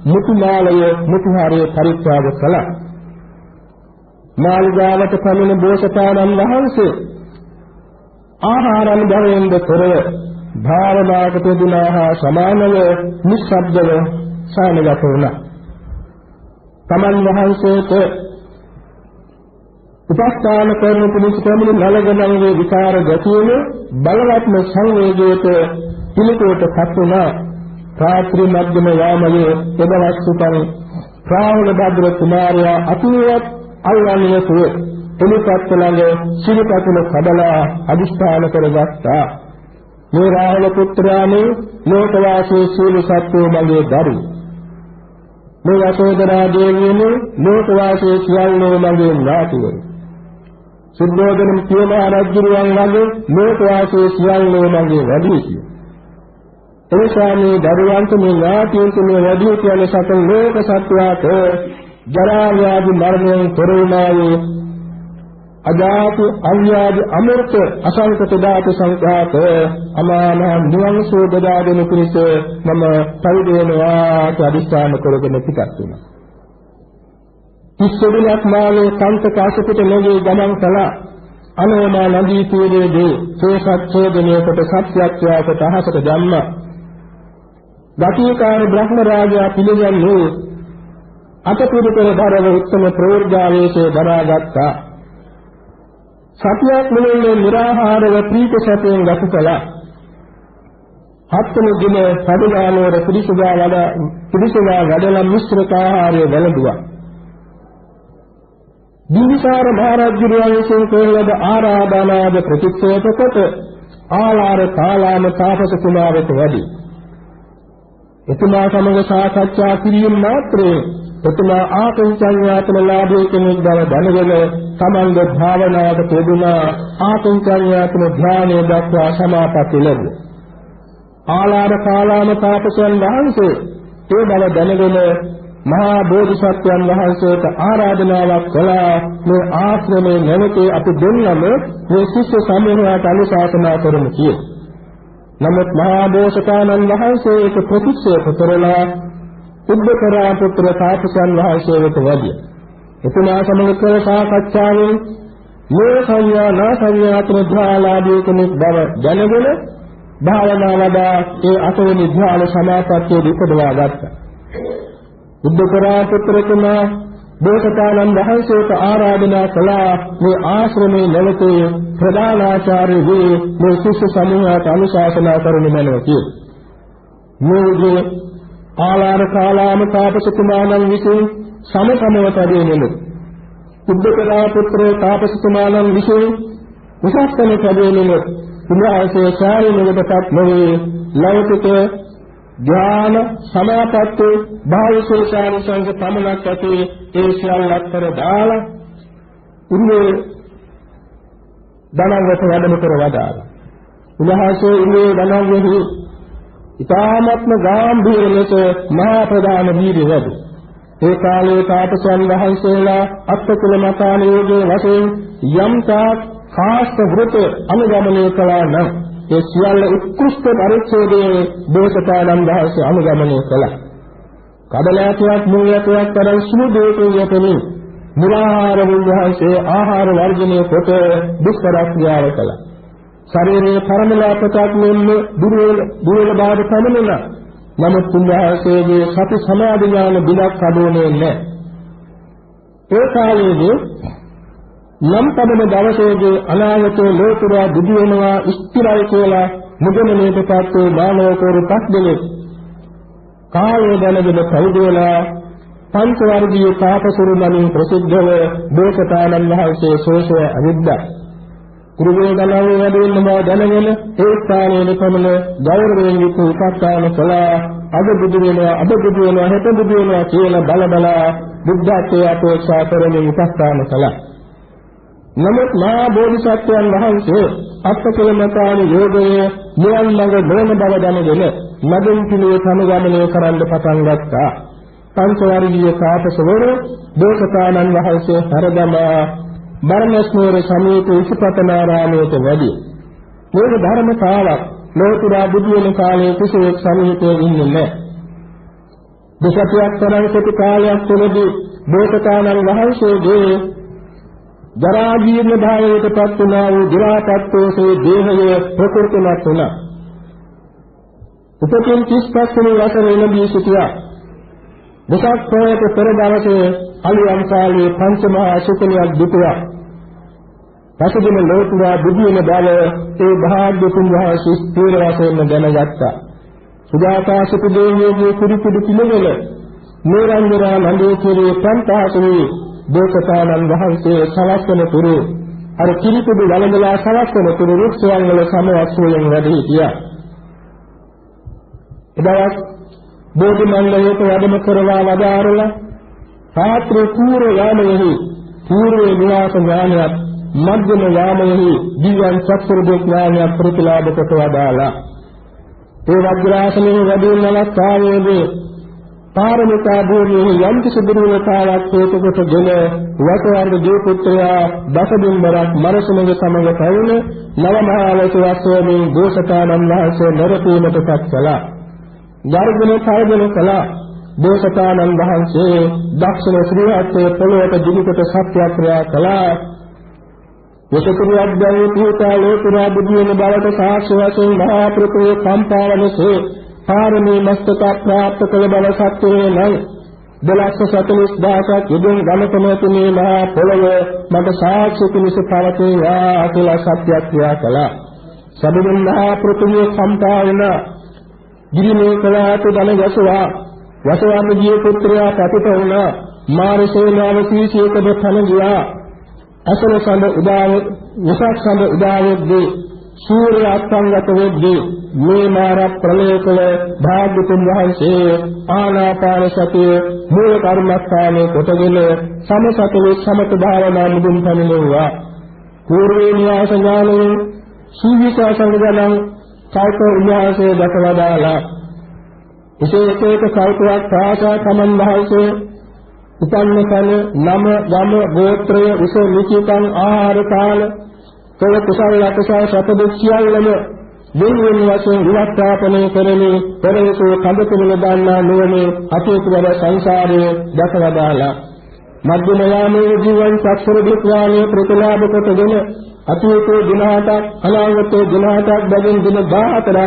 මුතුමාලය මුතුහාරයේ පරිත්‍යාග කළා. මාළිගාවට පැමිණ බෝසතාණන් වහන්සේ ආහාරන් බවෙන්ද තොරව භාවනාවකට යෙදුණා හා සමානව නිශ්ශබ්දව සාමගත වුණා. තමන් වහන්සේට උපස්ථාන කරන පුරුෂ කමිනු නලගණන්ගේ විකාර ගැතියෙන බලවත්ම සංවේගයට පිළිතුරට පත් වුණා. රාත්‍රී මධ්‍යම යාමයේ එදවස් සුතන් ප්‍රාහුල භද්‍ර කුමාරයා අතිවත් අල්වන්නේ සුවේ එලිපත් ළඟ සිරිපතුල කඩලා අදිස්ථාන කරගත්තා. මේ රාහුල පුත්‍රයානේ ලෝකවාසී සීල සත්වෝ මගේ දරු. මේ යශෝදරා දේවියනේ ලෝකවාසී සියල්ලෝ මගේ ඥාතිවරු. සුද්ධෝදන පියමහා රජුරුවන් වගේ ලෝකවාසී සියල්ලෝ මගේ වැඩිහිටියෝ. එනිසා මේ දරුවන්ට මේ ඥාතියන්ට මේ වැඩිහිටියන් සකල ලෝක සත්වයාට ජරා ව්‍යාධි මරණයෙන් තොර වුණායේ අජාති අව්‍යාධි අමෘත අසංකත දාත සංඝාත අමාන නිවන් සෝදදා දෙන පිණිස මම පරිදේනවා අධිෂ්ඨාන කරගෙන පිටත් වුණා. ඉස්සෙල්ලක් මාගේ සංත කාශපිට නොගේ ගමන් කළා. අනෝමා නදී තීරයේදී සෝසච්ඡේදනයකට සත්‍යත්වයකට අහසට ධම්මා. ගතිකාර බ්‍රහ්ම රාජයා පිළිගන්නේ අතපිරිකර දරව උත්තම ප්‍රෝර්ජාවේශේ දරාගත්තා. සතියක් මුලින්ම නිරාහාරව ප්‍රීත සැපයෙන් ගත කළා. හත්වෙනි දින සදිනානෝර පිරිසුදා වැඩලා මිශ්‍රිකාහාරය වැළඳුවා. බිම්බිසාර මහරජුරුවන් විසින් කෙරෙන ආරාධනාව ප්‍රතික්ෂේප කොට ආලාර කාලාම තාපස කුමාරට වැඩි. එතුමා සමග සාකච්ඡා කිරීම මාත්‍රේ එතුමා ආකංචඤ්ඤාතන ලාභයේ කෙනෙක් බව දැනගෙන තමන්ගේ භාවනාවට යෙදුණා. ආකංචඤ්ඤාතන ධ්‍යානය දක්වා සමාපatti ලැබුවා. ආලාර කාලාම තාපසයන් වහන්සේ ඒ බව දැනගෙන මහා බෝධිසත්වයන් වහන්සේට ආරාධනාවක් කළා. මේ ආශ්‍රමයේ නැවතී අපි දෙන්නම මේ ශිෂ්‍ය සමූහයට අනුශාසනා කරමු කියලා. නමුත් මහා බෝසතාණන් වහන්සේ ඒක ප්‍රතික්ෂේප කරලා උද්දකරා පුත්‍ර තාපසයන් වහන්සේ වෙත වැඩියා. එතුමා සමග කළ සාකච්ඡාවෙන් මේ සංඥා නාසඤ්ඤාතන ධ්‍යාලාභී කෙනෙක් බව දැනගෙන භාවනා වඩා ඒ අටවෙනි ධ්‍යාන සමාපත්තියේ උපදවා ගත්තා. උද්දකරා පුත්‍රතුමා බෝසතාණන් වහන්සේට ආරාධනා කළා මේ ආශ්‍රමයේ නැවතී ප්‍රධානාචාර්ය වී මේ ශිෂ්‍ය සමූහයට අනුශාසනා කරනු මැනව කියලා. මේ ආලාර කාලාම තාපසතුමාණන් විසින් සමසමව පදෙන්නේ. උද්දකරා පුත්‍ර තාපසතුමාණන් විසින් උසස්තම පදෙන්නේ. උන්වහන්සේ ශාරීරිකටත් නොවේ ලෞකික ඥාන සමාපatti භාවිශේෂාන සංඝ පමණක් ඇති ඒ සියල්ලතර දාලා උන්නේ ධනවත වැඩම කර වදාළා. උන්වහන්සේ ඉන්නේ ධනවෙහි ඊ타ත්ම ගාම්භීර ලෙස මහා ප්‍රධාන වීර්ය වැඩි. ඒ කාලයේ තාපසයන් වහන්සේලා අත්කල මතානියෝගේ වශයෙන් යම්තා කාස්ත වෘත අනුගමනය කළා නම් ඒ සියල්ල උත්කෘෂ්ඨ පරිච්ඡේදයේ බෝසතාණන් වහන්සේ අනුගමනය කළා. කඩලාතියක් මුල්‍යතියක් තරම් සුළු දෙයකින් යතමින් නිරාහාර වහන්සේ ආහාර වර්ජනය කොට දුෂ්කර ක්‍රියාව කළා. ශරීරයේ පරමලාපතක් මෙන්න දුර්වල බව පමණන. නමුත් උන්වහන්සේගේ සති සමාධි ඥාන බිලක් අඩුවන්නේ නැහැ. ඒ කාලයේදී නම් පදම දවසේදී අනාගතයේ ලෝතුරා බුදු වෙනවා ස්ථිරයි කියලා මුගමනේටපත් වූ දානවකවරු පස් දෙනෙක් කාලය දැනගෙන පරිදේලා පංච වර්ගීය තාපසුරු නමින් ප්‍රසිද්ධව බෝසතාණන් වහන්සේ ශෝෂය අවිද්දා කුරුවේ ගලවේ වැඩෙන්න බව දැනගෙන ඒ ස්ථානයේ පමණ ගෞරවයෙන් යුක්ත උපස්ථාන කළා. අද බුදු වෙනවා හෙට බුදු වෙනවා කියලා බල බුද්ධත්වයට අපේක්ෂා කරමින් උපස්ථාන කළා. නමුත් මහා බෝධිසත්වයන් වහන්සේ අත්කලමතානි යෝගයේ නිවන් මඟ නොවන බව දැනගෙන මදින් පිළිවෙත අනුගමනය කරන්න පටන් ගත්තා. පංචවර්ගීය තාපසවරු බෝසතාණන් වහන්සේ හරදමා බරණැස් නුවර සමීප උසිපතනාරාමයට වැඩි. මේ ධර්මතාවක් ලෝතුරා බුදු වෙන කාලයේ කිසිවෙක් සමීපයේ ඉන්නේ නැහැ. දෙසතියක් තරම් කෙටි කාලයක් තුළදී බෝසතාණන් වහන්සේගේ ජරා ජීර්ණ භාවයට පත් වුණා වූ දි รา පත් වූ දේහය ප්‍රකෘතිමත් වුණා. උපතින් 35 වෙනි වසරේ ඉඳී සිටියා. දසක් පොයට පෙර දවසේ අලියම්සාලේ පංචමහා සුකලියක් දුටුවා. පසුදින ලෝතුරා බුදු වෙන බව ඒ භාග්‍යතුන් වහන්සේ ස්ථීර වශයෙන්ම දැනගත්තා. සුජාතා සුත දේවියගේ කුරුකුඩු පිළිවෙල නේරංජරා නන්දේ කිරේ ප්‍රන්තාසුනි බෝසතාණන් වහන්සේ සලස්වන තුරු අර කිරිකුඩු වළඳලා සලස්වන තුරු රුක්සයන් වල සමවස්වයෙන් වැඩ සිටියා. එදවස් බෝධි මණ්ඩලයට වැඩම කරවා වදාරලා රාත්‍රී පූර්ව යාමයෙහි පූර්වේ විලාස ඥානයත් මධ්‍යම යාමයෙහි දිව්‍යං සත්‍වෘ ඥානයත් ප්‍රතිලාභ කොට වදාලා ඒ වජ්‍රාසනයේ වැඩිම අවස්ථාවේදී පාරමිතා භූමියේ යම් කිසි දුර්වලතාවක් හේතු කොටගෙන වසවර්ග දීපුත්‍රයා දසදින්වරක් මරසමග සමග පැවුණ නව මහාලෝක වස්වමින් බෝසතාණන් වහන්සේ නරපීමටපත් කළා. ගර්භන කාර්යන කළා. බෝසතාණන් වහන්සේ දක්ෂිණ ශ්‍රී හස්තයේ පොළොවට දිගට සත්‍යක්‍රියා කළා. යසතුරියක් දැවී පිහිටා ලෝතුරා බුදු වෙන බවට සාක්ෂි වශයෙන් මහා පෘථිවිය කම්පාවනසේ පාරමී මස්තක ප්‍රාප්ත කළ බව සත්‍යයේ නම් 2,40,000ක් යුදෙන් ගමතම තුනේ මහා පොළොව මට සාක්ෂි පිණිස පවතිනවා කියලා සත්‍යක්‍රියා කළා. සබඳුන් මහා පෘථිවිය කම්පාවන ගිරිමේ කලාට දන යසවා වසවාමගේ පුත්‍රයා පතිත වුණා. මාරසේනාව සීසියකද පණ ගියා. අසල සඳ උදාව විසක් සඳ උදාවෙද්දී සූර්ය අස්තංගත වෙද්දී මේ මාර ප්‍රලය කළ භාග්‍යතුන් වහන්සේ ආනාපාන සතිය මූල කර්මස්ථානයේ කොටගෙන සමසතලේ සමත භාවනා මුදුන් පමිනුවා. පූර්වේ න්‍යාස ඥානයේ සීවිකා සංගණං කල්ප උන්වහන්සේ දක්වදාලා විශේෂයක කල්පයක් පාසා තමන් වහන්සේ උපන්න කල නම යම ගෝත්‍රය උස නිචිතං ආහාර කාල කළ කුසල අකුසල සතදුක් සියල්ලම දෙවියන් වශයෙන් විවස්ථාපනය කරමින් පෙරේසෝ කඳ පිළිල දාන්නා නුවණේ අතීත වල සංසාරයේ දක්වදාලා මධ්‍යම යාමයේ ජීවන් සක්ෂර විඥානයේ ප්‍රතිලාභ කොටගෙන අතීතේ දින 7ක් අනාගතේ දින 7ක් බැගින් දින 14ක්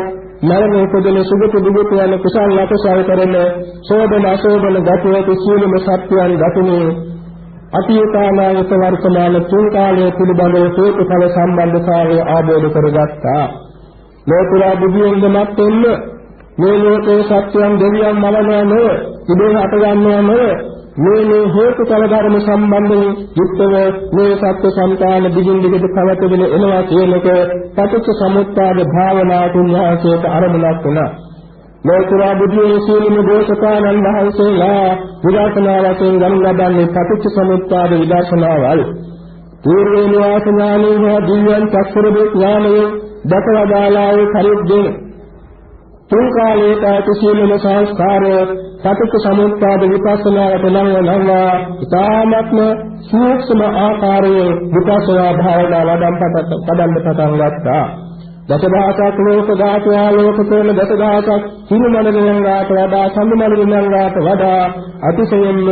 මරණ උපදින සුගති දුගති යන කුසල අකුසල කරන සෝබන අසෝබන ගතියක සියලුම සත්‍යයන් දකිනේ අතීතානාගත වර්තමාන තුන් කාලයේ පිළිබඳව හේතුඵල සම්බන්ධතාවය ආબોධ කරගත්තා. ලෝතුරා බුදුන්ගමත් එන්න මේ ලෝකේ සත්‍යයන් දෙවියන් මවනවා නොව ඉබේ හටගන්නවා නොව මේ හේතුඵල ධර්ම සම්බන්ධයෙන් යුක්තව මේ සත්‍ය සංකාන දිගින් දිගට පවත්වගෙන එනවා කියනක පටිච්ච සමුප්පාද භාවනා තුන්වහන්සේට අරමුණක් වුණා. ලෝතුරා බුදුන් සීලම දෝෂකානන් වහන්සේලා විදර්ශනා වශයෙන් ගනු ලබන්නේ පටිච්ච සමුප්පාද විදර්ශනාවල්. පූර්වේ නිවාස ඥානයේ හා දිව්‍යං චක්ෂුර ඥානයේ දකවදාලා වූ පරිද්දෙන් තුන් කාලයේ කාට සීලම සංස්කාරය පටිච්ච සමුප්පාද විපස්සනාවට ලංවනවා. ඉතාමත්ම සූක්ෂම ආකාරයේ විපස්සනා භාවනා වඩන්න පටන් ගත්තා. දසදහසක් ලෝක ධාතු ආලෝක කරන දසදහසක් සිනුමනගෙනලාට වඩා සම්මනගෙනලාට වඩා අතිශයින්ම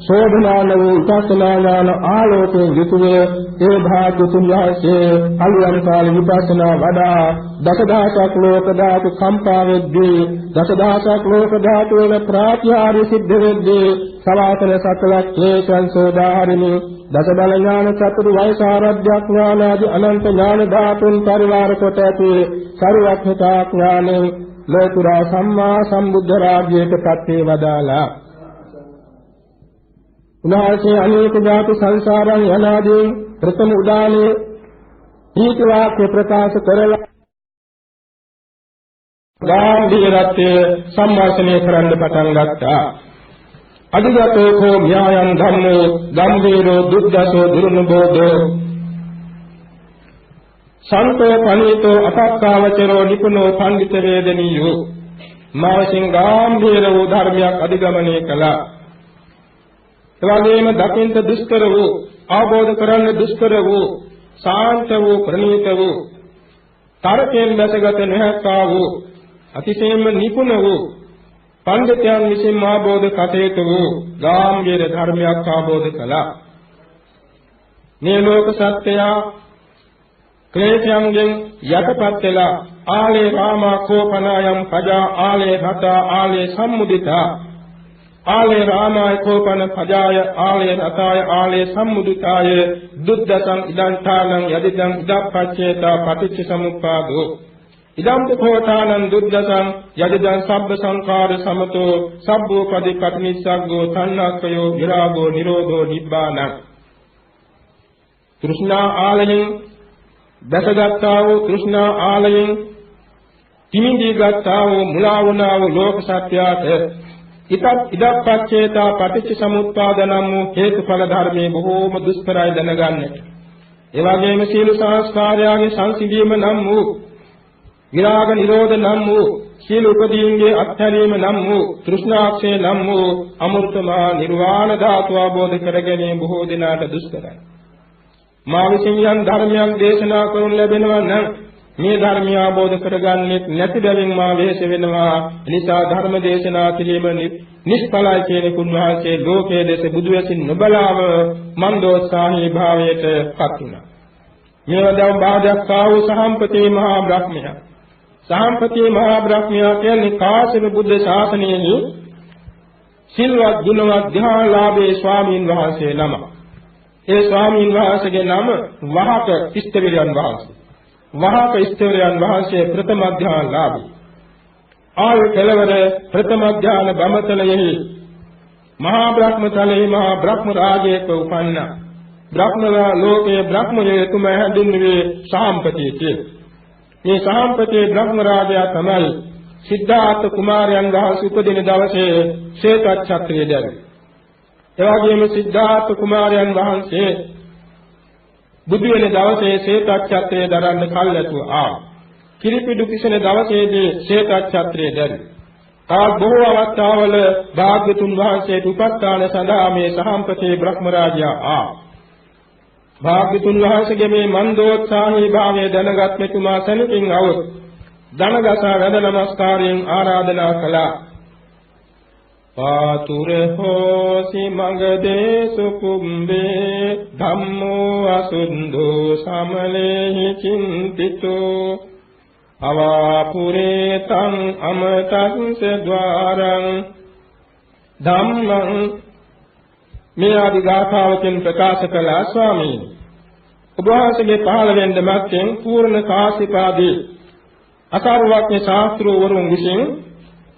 සෝධනාන වූ විපස්සනා ඥාන ආලෝකයෙන් යුතුව ඒ භාග්‍යතුන් වහන්සේ අලුයම් කාලේ විපස්සනා වඩා දසදහසක් ලෝක ධාතු කම්පා වෙද්දී දසදහසක් ලෝක ධාතු වල ප්‍රාත්‍යාරි සිද්ධ වෙද්දී සලාතන සකල ක්ලේශයන් සෝදාහරිනි දස බල ඥාන චතුරු වෛසාරද්‍ය ඥාන ආදී අනන්ත ඥාන ධාතුන් පරිවාර කොට ඇති සරුවක්ඛතා ඥානෙ ලෝතුරා සම්මා සම්බුද්ධ රාජ්‍යයට පත්වේ වදාලා. උන්වහන්සේ අනේක ධාතු සංසාරයන් යනාදී ප්‍රථම උදානයේ ඊට වාක්‍ය ප්‍රකාශ කරලා ගාම්භීරත්වයේ සම්මාසනය කරන්න පටන් ගත්තා. අදිගතෝ කෝ ඥායං ධම්මෝ ගම්භීරෝ දුද්දසෝ දුර්නබෝධෝ සන්තෝ පණිතෝ අපක්ඛාවචරෝ නිපුනෝ පණ්ඩිත වේදනීයෝ මා විසින් ගාම්භීර වූ ධර්මයක් අධිගමනය කළා. එවැගේම දකින්ට දුෂ්කර වූ, අවබෝධ කරන්න දුෂ්කර වූ, සාන්ත වූ, ප්‍රණීත වූ, තරකයෙන් දැසගත නොහැක්කා වූ, අතිශයින්ම නිපුණ වූ, පඬිතුයන් විසින් අවබෝධ කටයුතු වූ ගාම්භීර ධර්මයක් අවබෝධ කළා. මේ ලෝක සත්‍යය ක්ලේශයන්ගෙන් යටපත් වෙලා ආලේ රාමා කෝපනායම් පජා ආලේ හතා ආලේ සම්මුදිතා ආලේ රාමාය කෝපන පජාය ආලේ හතාය ආලේ සම්මුදිතාය දුද්දසං ඉදංඨානං යදිදං ඉදප්පච්චේතා පටිච්ච සමුප්පාදෝ ඉදම් කෝඨානං දුද්දසං යදිදං සබ්බ සංඛාර සමතෝ සබ්බෝ පදිපටිනිස්සග්ගෝ තණ්හක්ඛයෝ විරාගෝ නිරෝධෝ නිබ්බානං. තෘෂ්ණා ආලයෙන් දැසගත්තා වූ තෘෂ්ණා ආලයෙන් කිමිදී ගත්තා වූ මුලා වුණා වූ ලෝක සත්‍යයට ඉදප්පච්චේතා පටිච්ච සමුප්පාද නම් වූ හේතුඵල ධර්මයේ බොහෝම දුෂ්කරයි දැනගන්නට. ඒ වගේම සීල සංස්කාරයන්ගේ සංසිඳීම නම් වූ විරාග නිරෝධ නම් වූ සීල උපදීන්ගේ අත්හැරීම නම් වූ තෘෂ්ණාක්ෂය නම් වූ අමෘතමහා නිර්වාණ ධාතුව අවබෝධ කර ගැනීම බොහෝ දිනාට දුෂ්කරයි. මා විසින් යම් ධර්මයක් දේශනා කරනු ලැබෙනවා නම් මේ ධර්මය අවබෝධ කරගන්නේ නැති බැවින් මා වෙහෙස වෙනවා. එනිසා ධර්ම දේශනා කිරීම නිෂ්ඵලයි කියන කුණවහන්සේ ලෝකයේ දෙස බුදු වෙසින් නොබලාව මන්දෝත්සාහී භාවයට පත් වුණා. මේවදම් බාධක ආවෝ සහම්පති මහා බ්‍රහ්මයා. සහම්පති මහා බ්‍රහ්මයා කියන්නේ කාශ්‍යප බුද්ධ ශාසනයේ සිල්වත් ගුණවත් ධ්‍යානලාභී ස්වාමීන් වහන්සේ නම. ඒ ස්වාමීන් වහන්සේගේ නම වහක ඉස්තවිරයන් වහන්සේ. වහක ඉස්තවිරයන් වහන්සේ ප්‍රථම ධ්‍යානලාභී. ආයු කෙලවර ප්‍රථම ධ්‍යාන බඹතලයෙහි මහා බ්‍රහ්මතලයේ මහා බ්‍රහ්ම රාජයක උපන්නා. බ්‍රහ්ම ලෝකයේ බ්‍රහ්මයේ තුම හැඳින්වුවේ සාම්පතිය කියලා. මේ සාම්පතිය බ්‍රහ්ම රාජයා තමයි සිද්ධාර්ථ කුමාරයන් වහන්සේ උපදින දවසේ ශ්වේතච්ඡත්‍රය දැරුවේ. එවැගේම සිද්ධාර්ථ කුමාරයන් වහන්සේ බුදු වෙන දවසේ ශ්වේතච්ඡත්‍රය දරන්න කල්ැතුව ආවා. කිරිපිඩු කිසෙන දවසේදී ශ්වේතච්ඡත්‍රය දැරුවේ. තවත් බොහෝ අවස්ථාවල භාග්‍යතුන් වහන්සේට උපස්ථාන සඳහා මේ සාම්පතිය බ්‍රහ්ම රාජයා ආවා. භාග්‍යතුන් වහන්සේගේ මේ මන්දෝත්සාහී භාවය දැනගත් මෙතුමා සැලකින් අවුත් දනගසා වැඳ නමස්කාරයෙන් ආරාධනා කළා. පාතුර හෝසි මගදේ සුකුම්බේ ධම්මෝ අසුන්දෝ සමලේහි චින්තිතෝ අවාපුරේ තං අමතස්ස ద్వාරං ධම්මං. මේ ආදි ගාථාවකින් ප්‍රකාශ කළා ස්වාමීනි. ඔබ වහන්සේගේ පහළ වෙන්න මැත්තෙන් පූර්ණ කාශ්‍යපාදී අසාරවත්්‍ය ශාස්ත්‍රවරුන් විසින්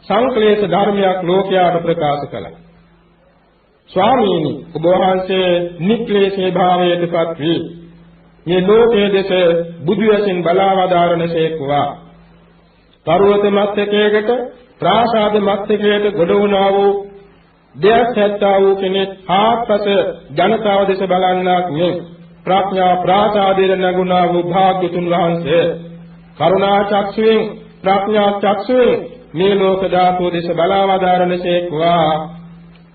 සංකලේශ ධර්මයක් ලෝකයාට ප්‍රකාශ කළා. ස්වාමීනි, ඔබ වහන්සේ නික්ලේශේ භාවයටපත් වී මේ ලෝකයේ දෙස බුදු වශයෙන් බලවදාරණසේකවා. පර්වත මස්තකයකට ප්‍රාසාද මස්තකයට ගොඩ වුණා වූ දෙයක් ඇත්තා වූ කෙනෙක් ආත්පස ජනතාව දෙස බලන්නක් නේ. ප්‍රඥා ප්‍රාසාදයේ නැගුණා වූ භාග්‍යතුන් වහන්සේ කරුණා චක්ෂුවෙන් ප්‍රඥා චක්ෂුවෙන් මේ ලෝක ධාතුව දෙස බලවදාරණසේකවා.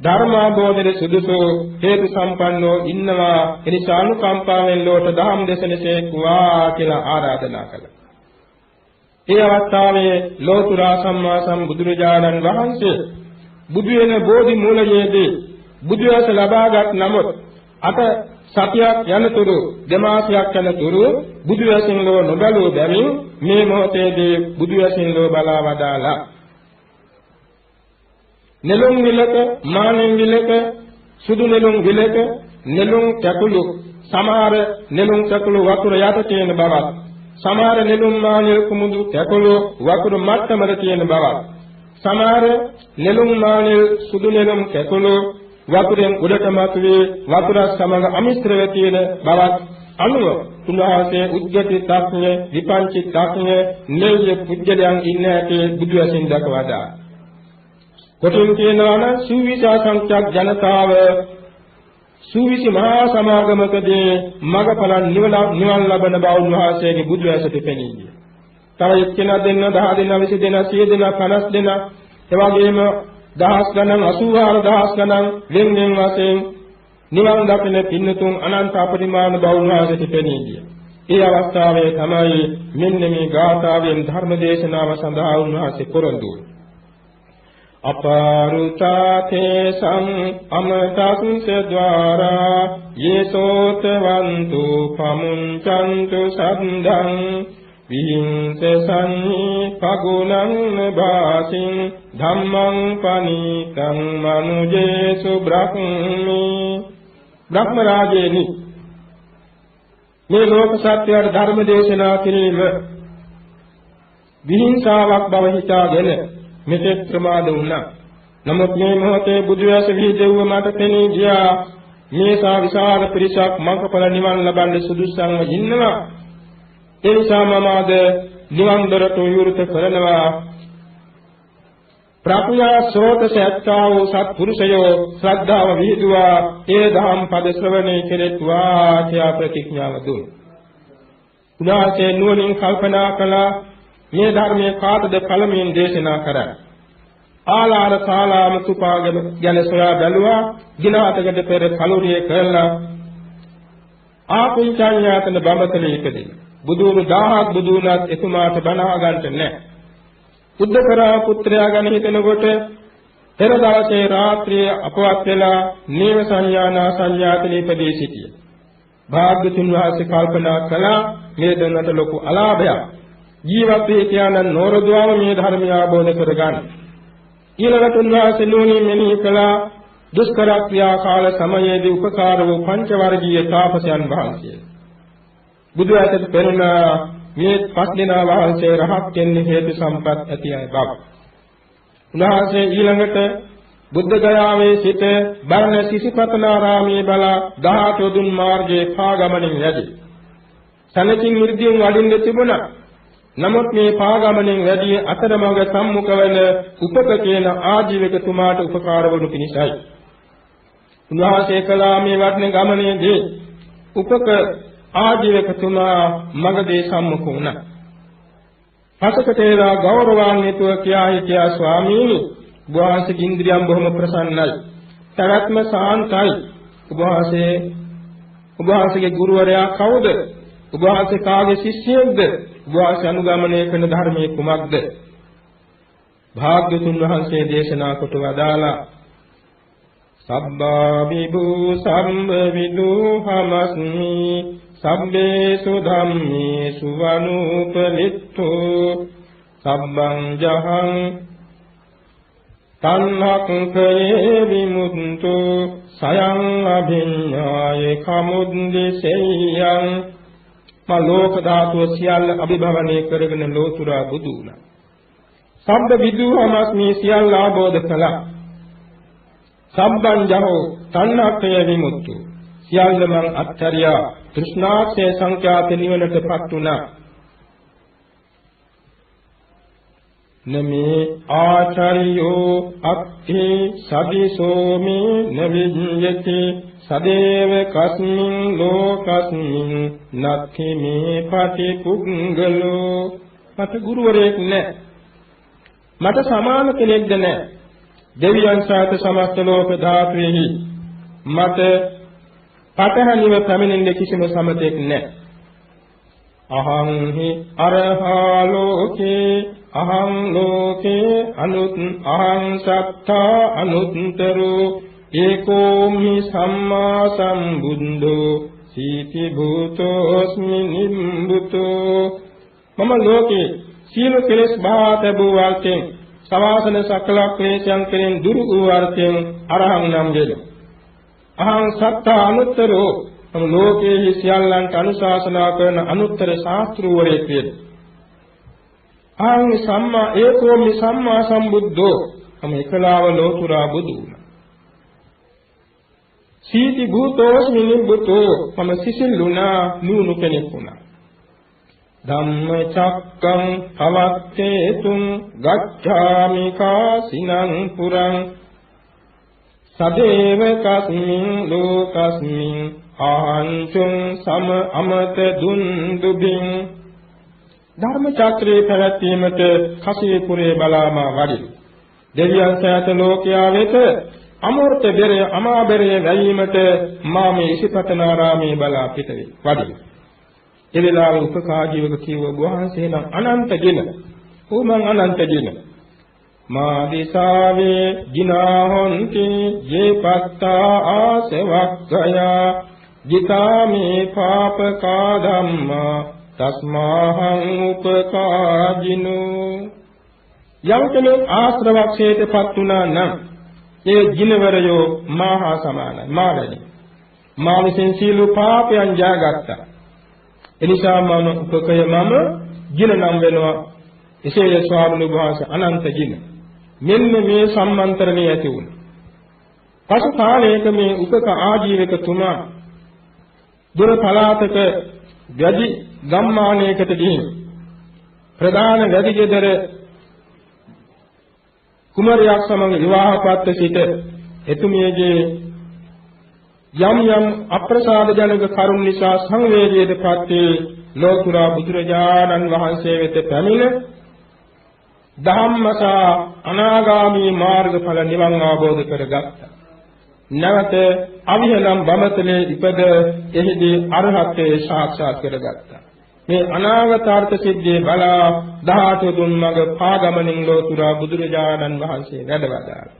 ධර්මාභෝධයේ සුදුසු හේතු සම්පන්නෝ ඉන්නවා. එනිසා අනුකම්පාවෙන් ලෝක දහම් දේශනසේකවා කියලා ආරාධනා කළා. ඒ අවස්ථාවේ ලෝතුරා සම්මා සම්බුදුරජාණන් වහන්සේ බුදු වෙන බෝධි මූලයේදී බුදු වස ලබාගත් නමුත් අට සතියක් යනතුරු දෙමාසයක් යනතුරු බුදු වශයෙන් ලෝ නොබලෝ බැවින් මේ මොහොතේදී බුදු වශයෙන් ලෝ බලා වදාලා. නෙළුම් විලක, මානෙන් විලක, සුදු නෙළුම් විලක, නෙළුම් කැකුළු, සමහර නෙළුම් කැකුළු වතුර යට තියෙන බවත්, සමහර නෙළුම් මානෙල් කුමුදු කැකුළු වතුර මට්ටමර තියෙන බවත්, සමහර නෙළුම් මානෙල් සුදු නෙළුම් කැකුළු වතුරෙන් උඩට මතුවේ වතුර සමග අමිශ්‍රව තියෙන බවත් අනුව තුන්වහන්සේ උද්ගති ත්‍ක්ඥ, විපංචි ත්‍ක්ඥ, නිල්ය පුජ්‍යලයන් ඉන්න ඇටේ බුදු වශයෙන් දක්වලා. කොටින් කියනවා නම් සූවිසා සංඛ්‍යක් ජනතාව සූවිසි මහා සමාගමකදී මගඵල නිවන් ලබන බව උන්වහන්සේගේ බුදු ඇසට පෙනී ගියා. තව එක්කෙනා දෙන්න 10 දෙනා 20 දෙනා 100 දෙනා 50 දෙනා එවැගේම දහස් ගණන් 84000 ගණන් වෙන වශයෙන් නිවන් දකින පින්නතුන් අනන්ත අපරිමාණ බෞද්ධාසෙට පෙනී ගියා. ඒ අවස්ථාවේ තමයි මෙන්න මේ ගාථාවෙන් ධර්ම දේශනාව සඳහා උන්වහන්සේ පොරොන්දු වුණේ. අපාරුතාතේ සම් අමතස්ස ద్వාරා යේසෝතවන්තු පමුංචන්තු සද්දං විහිංසසන්නි පගුණං භාසින් ධම්මං පනිතං මනුජේසු බ්‍රහ්ම රාජේනි මේ ලෝක සත්‍යයට ධර්ම දේශනා කිරීම විහිංසාවක් බව හිතාගෙන මෙතෙක් ප්‍රමාද වුණා. නමුත් මේ මොහොතේ බුදුවැස විහිදෙව්ව මට පෙනී ගියා මේසා විශාල පිරිසක් මඟඵල නිවන් ලබන්න සුදුසුසන්ව ඉන්නවා. ඒ නිසා මම අද නිවන් දොරට විවෘත කරනවා. ප්‍රඥා ස්රෝතස ඇත්තා වූ සත්පුරුෂයෝ ශ්‍රද්ධාව විහිදුවා ඒ දහම් පද ශ්‍රවණය කෙරෙත්වා කියා ප්‍රතිඥාව දුන්නා. උනාසේ නුවණින් කල්පනා කළා මේ ධර්මයේ කාටද පළමුවෙන් දේශනා කරන්නේ? ආලාර සාලාම සුපාගම ගැන සොයා බැලුවා. දින 7කට පෙර කලුරිය කරලා ආපුංචාඤ්ඤාතන බඹතලේ ඉපදෙයි. බුදුරු 1000ක් බුදුනත් එතුමාට බණා ගන්නට නැහැ. බුද්ධකරා පුත්‍රයා ගැන හිතනකොට පෙර දවසේ රාත්‍රියේ අපවත් වෙලා නීව සංඥානා සංඥාතනී ඉපදී සිටියේ. භාග්‍යතුන් වහන්සේ කල්පනා කළා මේ දෙන්නට ලොකු අලාභයක්. ජීවත් වේ කියන නෝරදුවම මේ ධර්මය අවබෝධ කරගන්න. ඊළඟට උන්වහන්සේ නුවණින් මෙනෙහි කළා දුෂ්කර ක්‍රියා කාල සමයේදී උපකාර වූ පංච වර්ගීය තාපසයන් වහන්සේ. බුදු ඇතට පෙරුණ මේ පස් දෙනා වහන්සේ රහත් වෙන්නේ හේතු සම්පත් ඇති අය බව. උන්වහන්සේ ඊළඟට බුද්ධ ගයාවේ සිට බරණ සිසිපතනාරාමයේ බලා 18 යොදුන් මාර්ගයේ පාගමනින් වැඩි. සනකින් වෘද්ධියෙන් වඩින්න තිබුණා. නමුත් මේ පාගමනින් වැඩි අතරමඟ සම්මුඛ වන උපක කියන ආජීවකතුමාට උපකාර වනු පිණිසයි. උන්වහන්සේ කළා මේ වඩන ගමනේදී උපක ආජීවකතුමා මගදී සම්මුඛ වුණා. පසකටේලා ගෞරවාන්විතව කියා හිටියා ස්වාමීනි උභාසක ඉන්ද්‍රියම් බොහොම ප්‍රසන්නයි. තරත්ම සාන්තයි. උභාසකගේ ගුරුවරයා කවුද? උභාසක කාගේ ශිෂ්‍යයෙක්ද? උභාසක අනුගමනය කරන ධර්මයේ කුමක්ද? භාග්‍යතුන් වහන්සේ දේශනා කොට වදාලා සබ්බා විභූ සම්බ විදුහමස්මි සබ්බේසු ධම්මේසු වනුපලිට්ඨෝ සබ්බං ජහං තණ්හක්ඛේ විමුක්තෝ සයං අභිඤ්ඤාය කමුද්දේසෙයං ලෝක ධාතුව සියල්ල අභිභවනය කරගෙන ලෝතුරා බුදු වුණා. සබ්බ විදුහමස්මි සියල්ල ආબોධ කළා. සබ්බං ජහෝ තණ්හක්ඛේ විමුක්තෝ සියල්ල මං අත්හැරියා. තෘෂ්ණාක්ෂේ සංඛ්‍යාත නිවනටපත් වුණා. නමේ ආචාර්යෝ අක්ඛේ සදිසෝමේ නවිඤ්ඤති සදේව කස්මින් ලෝකස්මින් නක්ඛි මේ පටිපුංගලෝ මට ගුරුවරයෙක් නැහැ. මට සමාන කෙනෙක්ද නැහැ. දෙවියන් සහිත සමස්ත ලෝක ධාතුෙහි මට පතහනිව පැමිණෙන්නේ කිසිම සමතෙක් නැහැ. අහං හි අරහා ලෝකේ අහං ලෝකේ අනුත් අහං සත්තා අනුත්තරෝ ඒකෝමි සම්මා සම්බුද්ධෝ සීති භූතෝස්මි නිම්බුතෝ මම ලෝකේ සීල කෙලස් බාතබු වාක්‍යයෙන් සවාසන සකල ක්ලේශයන් කෙරෙන් දුරු වූ අර්ථයෙන් අරහං නම් වෙනවා. අහං සත්තා අනුත්තරෝ මම ලෝකයේ සියල්ලන්ට අනුශාසනා කරන අනුත්තර ශාස්ත්‍රූවරයෙක් වෙනවා. අහං සම්මා ඒකෝමි සම්මා සම්බුද්ධෝ මම එකලාව ලෝතුරා බුදු වුණා. සීති භූතෝස්මි නිබ්බුතෝ මම සිසිල්ුණා නූනු කෙනෙක් වුණා. ධම්ම චක්කං පවත්තේතුං ගච්ඡාමි කාසිනං පුරං සදේව කස්මින් ලෝකස්මින් ආංචුං සම අමත දුන්දුබින් ධර්ම චක්‍රයේ පැවැත්වීමට කසීපුරේ බලාමා වඩින. දෙවියන් සෑත ලෝකයා වෙත අමෘත බෙරය අමාබෙරය වැයීමට මා මේ ඉසිපතනාරාමේ බලා පිට වේ. වඩින. ඒ වෙලාවේ උපකාජීවක කිව්ව වහන්සේ නම් අනන්තගෙන. උමං අනන්තගෙන. මා දිසාවේ ජිනා හොන්ති යේ පත්තා ආසවක්ඛයා ජිතාමේ පාපකා ධම්මා තස්මාහං උපකාජිනු. යම් කෙනෙක් ආශ්‍රවක්ෂේටපත් වුණා නම් ඒ ජිනවරයෝ මාහා සමානයි. මා වැඩි. මා විසින් සීල පාපයන් ජාගත්තා. එනිසා මම උපකය මම ජින නම් වෙනවා. එසේ ස්වාමීන් වහන්සේ අනන්ත ජින. මෙන්න මේ සම්මන්ත්‍රණය ඇති වුණා. පසු කාලයක මේ උපක ආජීවක තුමා දුර පළාතක වැඩි ගම්මානයකට ගිහින් ප්‍රධාන වැඩි ගෙදර කුමරියක් සමග විවාහපත්ව සිට එතුමියගේ යම් යම් අප්‍රසාද ජනක කරුණ නිසා සංවේගයටපත් වී ලෝතුරා බුදුරජාණන් වහන්සේ වෙත පැමිණ ධම්මසා අනාගාමී මාර්ගඵල නිවන් අවබෝධ කරගත්තා. නැවත අවිහෙනම් බමතලේ ඉපද එහිදී අරහත්ත්වයේ සාක්ෂාත් කරගත්තා. මේ අනාගතාර්ථ සිද්ධියේ බලා 18 තුන් මඟ පාගමනින් ලෝතුරා බුදුරජාණන් වහන්සේ වැඩවදාළා.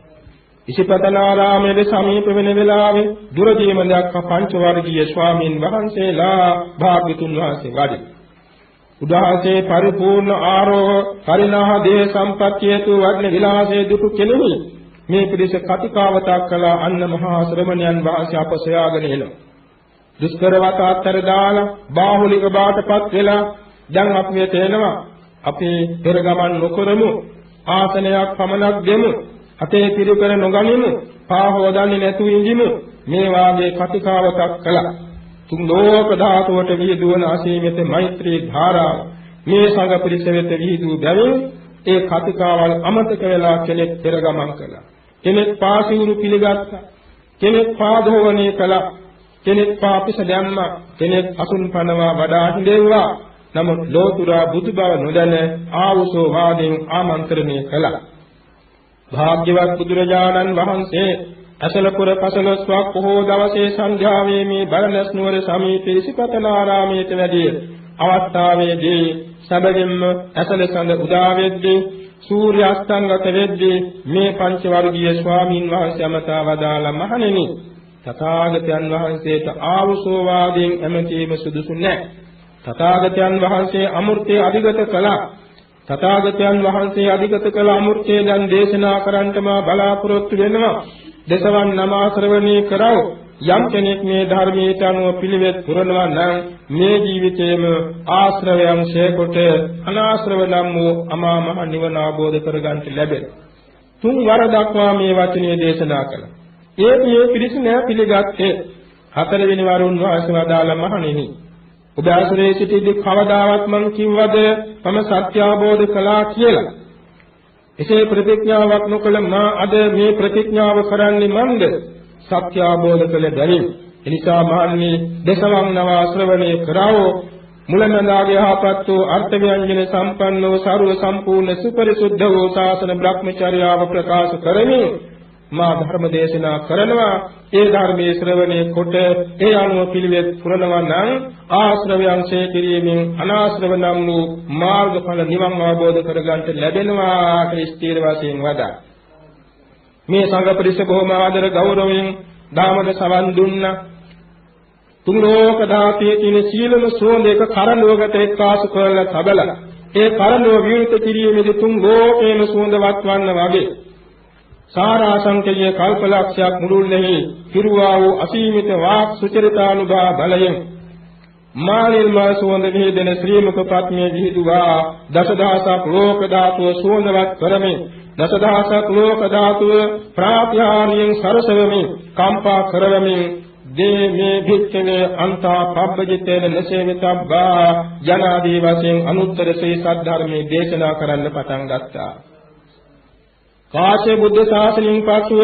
ඉසිපතනාරාමයේ සමීප වෙන වෙලාවේ දුරදීම දක්වා පංච වර්ගීය ස්වාමීන් වහන්සේලා භාග්‍යතුන් වහන්සේ වඩි. උදාහසේ පරිපූර්ණ ආරෝහ පරිණාහ දේ සම්පත්තියතු වඩන විලාසයේ දුටු කෙනෙහි මේ පිරිස කතිකාවතක් කළා. අන්න මහා ශ්‍රමණයන් වහන්සේ අප සොයාගෙන එනවා. දුෂ්කරවත අත්තර දාලා බාහුලික බාටපත් වෙලා දැන් අපි මේ තේනවා අපි පෙර ගමන් නොකරමු, ආසනයක් පමණක් දෙමු, අතේ පිළිකර නොගනිමු, පාහෝදන්නේ නැතුව ඉඳිමු. මේ වාගේ කතිකාවතක් කළා. තුන් ලෝක ධාතුවට විහිදුවන අසීමිත මෛත්‍රී ධාරාව මේ සංඝ පිරිස වෙත විහිදූ බැවින් ඒ කතිකාවල් අමතක වෙලා කෙනෙක් පෙර ගමන් කළා. කෙනෙක් පාසිවුරු පිළිගත්තා, කෙනෙක් පාදෝවණේ කළා, කෙනෙක් පාපිස දැම්මා, කෙනෙක් අසුන් පනවා වඩා හිඳෙව්වා. නමුත් ලෝතුරා බුදු බව නොදැන ආවුසෝ වාදෙන් ආමන්ත්‍රණය කළා. භාග්‍යවත් බුදුරජාණන් වහන්සේ අසලපුර පසළොස්වක් පොහෝ දවසේ සන්ධ්‍යාවේ මේ බරණැස් නුවර සමීපයේ ඉසිපතනාරාමයට වැඩිය අවස්ථාවේදී සැබවින්ම අසල සඳ උදා වෙද්දී සූර්ය අස්තංගත වෙද්දී මේ පංච වර්ගීය ස්වාමීන් වහන්සේ අමතා වදාළ මහණෙනි, තථාගතයන් වහන්සේට ආවුසෝ වාදයෙන් ඇමතීම සුදුසු නැහැ. තථාගතයන් වහන්සේ අමෘතය අධිගත කළා. තථාගතයන් වහන්සේ අධිගත කළ අමෘතය දැන් දේශනා කරන්නට මා බලාපොරොත්තු වෙනවා. දසවන් නම ශ්‍රවණී කරව. යම් කෙනෙක් මේ ධර්මයට අනුව පිළිවෙත් පුරනවා නම් මේ ජීවිතයේම ආශ්‍රවයන් ශේකොට අනාශ්‍රව නම් වූ අමා මහ නිවන අවබෝධ කරගන්නට ලැබෙන. තුන් වර දක්වා මේ වචනේ දේශනා කළා. ඒ පිරිස නෑ පිළිගත්තේ. හතරවෙනි වරුන් වහන්සේ වදාළ මහණෙනි, ඔබ ආශ්‍රයේ සිටිද්දී කවදාවත් මං කිව්වද මම සත්‍ය අවබෝධ කළා කියලා? එසේ ප්‍රතිඥාවක් නොකළ මා අද මේ ප්‍රතිඥාව කරන්නේ මන්ද? සත්‍ය අවබෝධ කළ බැවින්. එනිසා මහණනි, දසවං නව ශ්‍රවණේ කරවෝ. මුලමඳාගේ යහපත් වූ අර්ථ ව්‍යංජන සම්පන්නව සර්ව සම්පූර්ණ සුපරිසුද්ධ වූ ශාසන බ්‍රහ්මචර්යාව ප්‍රකාශ කරමින් මා ධර්ම දේශනා කරනවා. ඒ ධර්මයේ ශ්‍රවණය කොට ඒ අනුව පිළිවෙත් පුරනවා නම් ආශ්‍රවයන් ඡේ කිරීමෙන් අනාශ්‍රව නම් වූ මාර්ගඵල නිවන් අවබෝධ කරගන්නට ලැබෙනවා කියලා ස්ථීර වශයෙන් වදා. මේ සංඝ පරිස බොහොම ආදර ගෞරවයෙන් දාමද සවන් දුන්නා. තුන් ලෝක ධාතයේ තියෙන සීලම සෝඳේක කරඬුවකට එක්කාසු කරලා තබලා ඒ කරඬුව විවෘත කිරීමේදී තුන් ලෝකේම සෝඳවත් වන්න වගේ සාරාසංකේය කල්පලක්ෂයක් මුළුල්ලෙහි පිරුවා වූ අසීමිත වාක් සුචරිතානුභව බලයෙන් මානිල් මා සුවඳ විහිදෙන ශ්‍රී මුඛ ප්‍රඥේ විහිදුවා දසදහසක් ලෝක ධාතුව සුවඳවත් කරමින් දසදහසක් ලෝක ධාතුව ප්‍රාප්‍යාරියෙන් සරසවමින් කම්පා කරවමින් දේ මේ භික්ඛවේ අන්තා පබ්බජිතේන නසේවිතබ්බා ජනාදී වශයෙන් අනුත්තර ශ්‍රී සද්ධර්මයේ දේශනා කරන්න පටන් ගත්තා. කාශ්‍යප බුද්ධ ශාසනයෙන් පසුව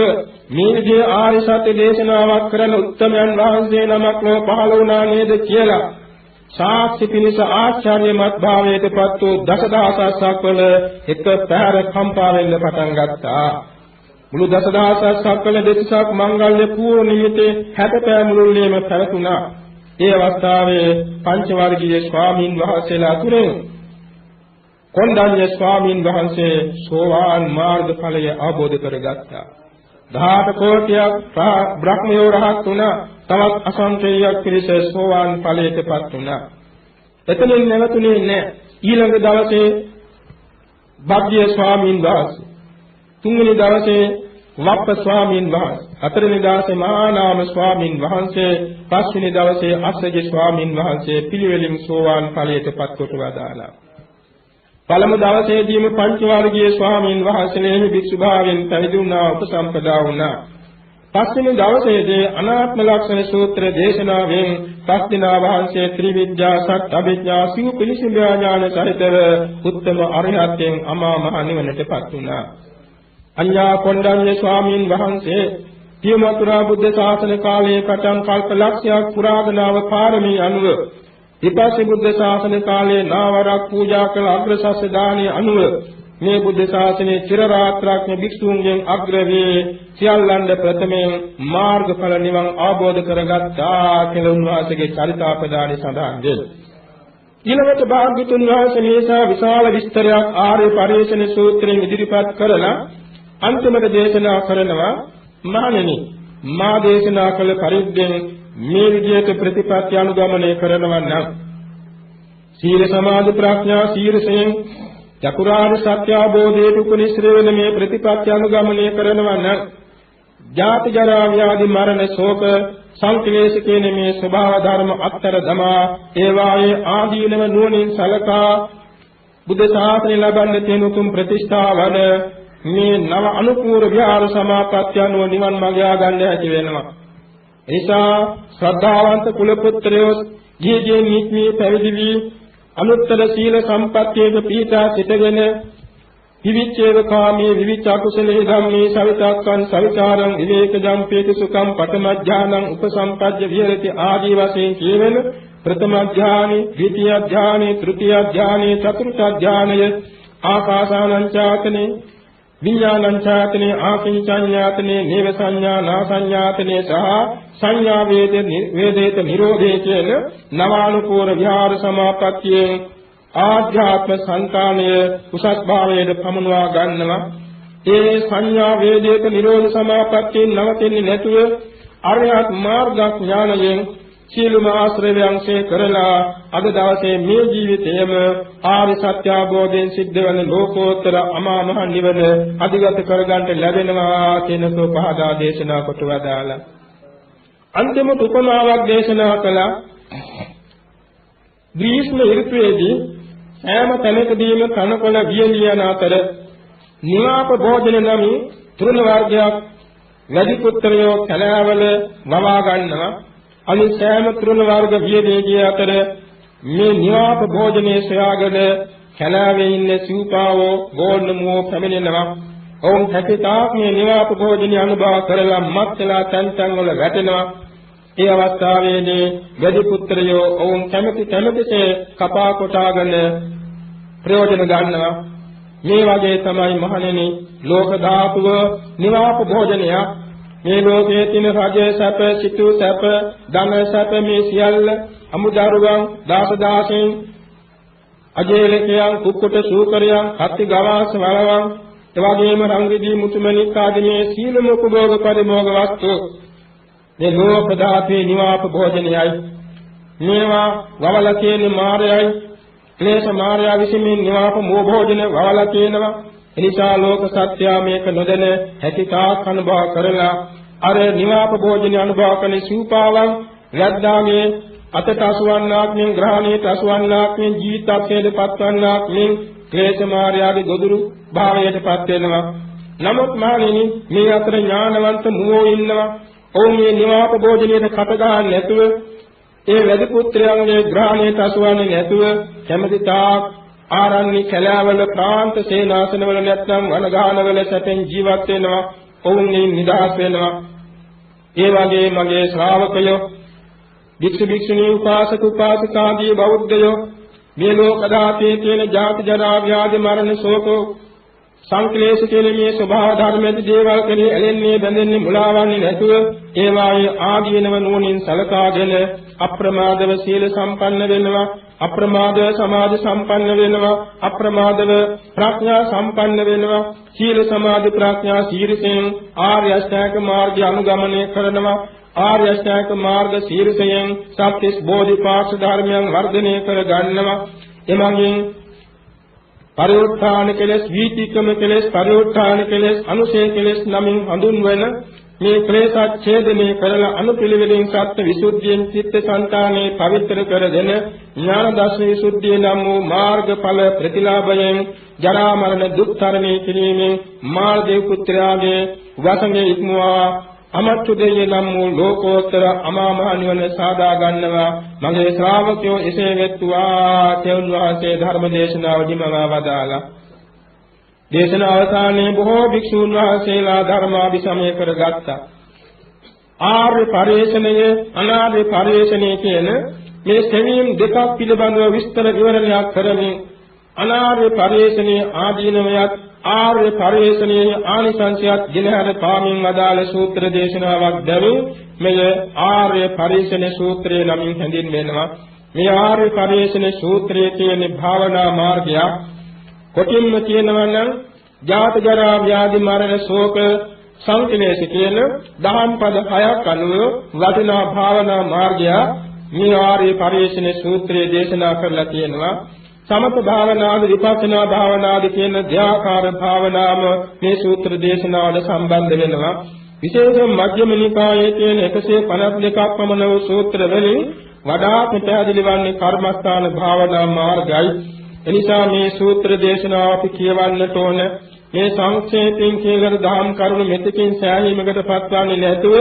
මේ විදිහේ ආර්ය සත්‍ය දේශනාවක් කරන උත්තමයන් වහන්සේ නමක් ලෝ පහළ වුණා නේද කියලා සාක්ෂි පිණිස ආශ්චර්යමත් භාවයට පත් වූ දසදහසක් වල එක පැහැර කම්පා වෙන්න පටන් ගත්තා. මුළු දසදහසක් වල දෙතිසක් මංගල්‍ය පූර්ණ නිමිතේ 60 මුළුල්ලේම පැවතුණා. ඒ අවස්ථාවේ පංචවර්ගීය ස්වාමීන් වහන්සේලා අතුරින් කොණ්ඩඤ්ඤ ස්වාමීන් වහන්සේ සෝවාන් මාර්ගඵලය අවබෝධ කරගත්තා. 18 කෝටියක් බ්‍රහ්මයෝ රහත් වුණා. තවත් අසංඛේයයක් පිරිස සෝවාන් ඵලයටපත් වුණා. එතනින් නැවතුනේ නැහැ. ඊළඟ දවසේ භග්ග්‍ය ස්වාමීන් වහන්සේ, තුන්වෙනි දවසේ වප්ප ස්වාමීන් වහන්සේ, හතරවෙනි දවසේ මහානාම ස්වාමීන් වහන්සේ, පස්වෙනි දවසේ අස්සජ ස්වාමීන් වහන්සේ පිළිවෙලින් සෝවාන් ඵලයටපත් කොට වදාළා. පළමු දවසේදීම පංචවර්ගීය ස්වාමීන් වහන්සේලෙහි භික්ෂු භාවයෙන් පැවිදි වුණා, උපසම්පදා වුණා. පස්වෙනි දවසේදී අනාත්ම ලක්ෂණ සූත්‍ර දේශනාවෙන් පස්දිනා වහන්සේ ත්‍රිවිද්‍යා සත් අභිඥා සිව් පිළිසිඳා ඥාන සහිතව උත්තම අරිහත්යෙන් අමා මහ නිවනටපත් වුණා. අඤ්ඤා කොණ්ඩඤ්ඤ ස්වාමීන් වහන්සේ තියමතුරා බුද්ධ ශාසන කාලයේ පටන් කල්ප ලක්ෂයක් පුරාදනාව පාරමී අනුව ඊපස්සේ බුද්ධ ශාසන කාලයේ නාවරක් පූජා කළ අග්‍රසස්ස දානයේ අනුව මේ බුද්ධ ශාසනයේ චිර රාත්‍රාඥ භික්ෂුන්ගෙන් අග්‍ර වේ සියල්ලන්ද ප්‍රථමයෙන් මාර්ගඵල නිවන් අවබෝධ කරගත්තා කියලා උන්වහන්සේගේ චරිතාපදානයේ සඳහන් වෙනවා. ඊළඟට භාග්‍යතුන් වහන්සේ මේසා විශාල විස්තරයක් ආර්ය පරිශ්‍රණ සූත්‍රයෙන් ඉදිරිපත් කරලා අන්තිමට දේශනා කරනවා, මහණෙනි මා දේශනා කළ පරිද්දෙන් මේ විදිහට ප්‍රතිපත්ති අනුගමනය කරනවා නම් සීල සමාධි ප්‍රඥා ශීර්ෂයෙන් චතුරාර්ය සත්‍ය අවබෝධයට උපනිශ්‍රේ වෙන මේ ප්‍රතිපත්ති අනුගමනය කරනවා නම් ජාති ජරා ව්‍යාධි මරණ ශෝක සංක්ලේශ කියන මේ ස්වභාව ධර්ම අත්තර දමා ඒවායේ ආදීනව නුවණින් සලකා බුද්ධ ශාසනය ලබන්න තියෙන උතුම් ප්‍රතිෂ්ඨාවන මේ නව අනුපූර විහාර සමාපත්තිය අනුව නිවන් මාර්ගය ගන්න හැකි වෙනවා. එනිසා ශ්‍රද්ධාවන්ත කුල පුත්‍රයෝ ජීජේ නිත්මී පැවිදි වී අනුත්තර සීල සම්පත්තියක පීඨා සිටගෙන විවිච්ඡේව කාමී විවිච්ඡ අකුසලේ ධම්මේ සවිතක්කං සවිචාරං විවේකජම් පීති සුඛං පඨම ඥානං උපසම්පජ්ජ විහෙරති ආදී වශයෙන් කියවෙන ප්‍රථම ඥානෙ, ද්විතිය ඥානෙ, තෘතිය ඥානෙ, චතුර්ථ ඥානය ආකාසානං ඡාතනේ විඥානං ඡාතනේ ආකින්චඤ්ඤාතනේ නේව සංඥා නාසඤ්ඤාතනේ සහ සංඥා වේදේත නිරෝධේ කියන නවානුපූර විහාර සමාපත්තියේ ආධ්‍යාත්ම සංකාණය උසස් භාවයට පමුණවා ගන්නවා. ඒ සංඥා වේදේත නිරෝධ සමාපත්තියෙන් නවතින්නේ නැතුව අරියත් මාර්ග ඥානයෙන් සීලම ආශ්‍රයයන්සේ කරලා අද දවසේ මේ ජීවිතයේම ආර්ය සත්‍ය අවබෝධයෙන් සිද්ධ වෙන ලෝකෝත්තර අමා මහ නිවන අධිගත කරගන්න ලැබෙනවා කියන සෝපහදා දේශනා කොට වදාලා අන්තිම උපමාවක් දේශනා කළා. ග්‍රීෂ්ම ඍතුවේදී හැම තැනකදීම කනකොළ වියලි යන අතර නිවාප භෝජන නම් තෘණ වර්ගයක් වැඩි පුත්‍රයෝ කලාවල වවා ගන්නවා. අනිත් සෑම තෘණ වර්ග වියදේගේ අතර මේ නිවාප භෝජනයේ සොයාගෙන කලාවේ ඉන්න සිව්පාවෝ ගෝල්නමෝ පැමිණෙනවා. ඔවුන් හැකිතාක් මේ නිවාප භෝජනය අනුභව කරලා මත්ලා තැන් වල වැටෙනවා. ඒ අවස්ථාවේදී වැඩි පුත්‍රයෝ ඔවුන් කැමැතිසේ කපා කොටාගෙන ප්‍රයෝජන ගන්නවා. මේ වගේ තමයි මහණෙනි ලෝක ධාතුව නිවාප භෝජනය. මේ ලෝකයේ තියෙන රජ සැප, සිටු සැප, ධන සැප මේ සියල්ල අමුදරුවන්, දාසදාසීන්, අජේලකයන්, කුක්කුට සූකරයන්, හත්ති ගවාස වලවන්, එවැගේම රංගදී මුතුමැණික් ආදී මේ සීලම උපභෝග පරිභෝග වස්තු මේ ලෝක ධාතුවේ නිවාප භෝජනයයි. මේවා වවල කියන මායයි, ක්ලේශ මායя විසින් මේ නිවාප මෝ භෝජන වවල කියනවා. එනිසා ලෝක සත්‍ය මේක නොදැන හැකිතාක් අනුභව කරලා අර නිවාප භෝජන අනුභව කරන සූපාවන් රැද්දාගේ අතට අසුවන්නාක් මෙන් ග්‍රහණයට අසුවන්නාක් මෙන් ජීවිතක්ෂේද පත්වන්නාක් මෙන් ක්ලේශ මායාවේ ගොදුරු භාවයටපත් වෙනවා. නමුත් මහණෙනි මේ අතර ඥානවන්ත මුවෝ ඉන්නවා. ඔවුන් මේ නිවාප භෝජනයට කට ගන්න නැතුව ඒ වැඩි පුත්‍රයන්ගේ ග්‍රහණයට අසුවන්නේ නැතුව කැමැතිතාක් ආරණ්‍ය කැලෑවල ප්‍රාන්ත සේනාසනවල නැත්නම් වනගහනවල සැපෙන් ජීවත් වෙනවා. ඔවුන් නිදහස් වෙනවා. ඒ වගේ මගේ ශ්‍රාවකයෝ භික්ෂු භික්ෂුණී උපාසක උපාසිකාදී බෞද්ධයෝ මේ ලෝක ධාතයේ තියෙන ජාති ජරා ව්‍යාධි මරණ ශෝක සංක්ලේශ කියන මේ ස්වභාව ධර්මයේ දේවල් කෙරෙහි ඇලෙන්නේ බැඳෙන්නේ මුලාවන්නේ නැතුව ඒවායේ ආදීනව නුවණින් සලකාගෙන අප්‍රමාදව සීල සම්පන්න වෙනවා, අප්‍රමාදව සමාධි සම්පන්න වෙනවා, අප්‍රමාදව ප්‍රඥා සම්පන්න වෙනවා. සීල සමාධි ප්‍රඥා සීලයෙන් ආර්ය අෂ්ටාංග මාර්ගය අනුගමනය කරනවා. ආර්ය අෂ්ටාංග මාර්ග සීලයෙන් සත්‍තිස් බෝධිපාක්ෂ ධර්මයන් වර්ධනය කර ගන්නවා. එමගින් පරිඋත්ථාන කෙලෙස්, වීතික්‍රම කෙලෙස්, පරිඋත්ථාන කෙලෙස්, අනුශය කෙලෙස් නමින් හඳුන්වන මේ ක්ලේශච්ඡේදනය කරලා අනුපිළිවෙලින් සත්‍ය විසුද්ධියෙන් චිත්ත සංතානේ පවිත්‍ර කරගෙන ඥාන දර්ශන විසුද්ධිය නම් වූ මාර්ගඵල ප්‍රතිලාභයෙන් ජරා මරණ දුක් තරණය කිරීමෙන් මාර්ගයේ පුත්‍රයාගේ වසඟේ ඉක්මවා අමච්චුදේය නම් වූ ලෝකෝත්තර අමා මහ නිවන සාදා ගන්නවා. මගේ ශ්‍රාවකයෝ එසේ වෙත්වා තෙරුන් වහන්සේ ධර්ම දේශනාව දිමවා වදාලා. දේශනා අවසානයේ බොහෝ භික්ෂූන් වහන්සේලා ධර්මාභිසමය කරගත්තා. ආර්ය පරිශ්‍රණය, අනාර්ය පරිශ්‍රණය කියන මේ ශ්‍රේණීම් දෙකක් පිළිබඳව විස්තර විවරණයක් කරමින් අනාර්ය පරිශ්‍රණයේ ආදීනවයත් ආර්ය පරිශ්‍රණයේ ආනිසංසයත් ගෙනහැර පාමින් වදාළ සූත්‍ර දේශනාවක් දැරුව මෙය ආර්ය පරිශ්‍රණ සූත්‍රය නමින් හැඳින්වෙනවා. මේ ආර්ය පරිශ්‍රණ සූත්‍රයේ තියෙන භාවනා මාර්ගය කොටින්ම කියනවා නම් ජාත ජරා ව්‍යාධි මරණ ශෝක සංකලේශ කියන දහම් පද 6ක් අනුව වටිනා භාවනා මාර්ගය මේ ආර්ය පරිශ්‍රණ සූත්‍රයේ දේශනා කරලා තියෙනවා. සමත භාවනාද විපස්සනා භාවනාද කියන ධ්‍යාකාර භාවනාම මේ සූත්‍ර දේශනාවට සම්බන්ධ වෙනවා. විශේෂයෙන් මධ්‍යම නිකායේ තියෙන 152ක් පමණ වූ සූත්‍ර වලින් වඩාත් පැහැදිලි වන්නේ කර්මස්ථාන භාවනා මාර්ගයි. එනිසා මේ සූත්‍ර දේශනාව අපි කියවන්නට ඕන. මේ සංක්ෂේපයෙන් කියන දහම් කරුණු මෙතකින් සෑහීමකට පත්වන්නේ නැතුව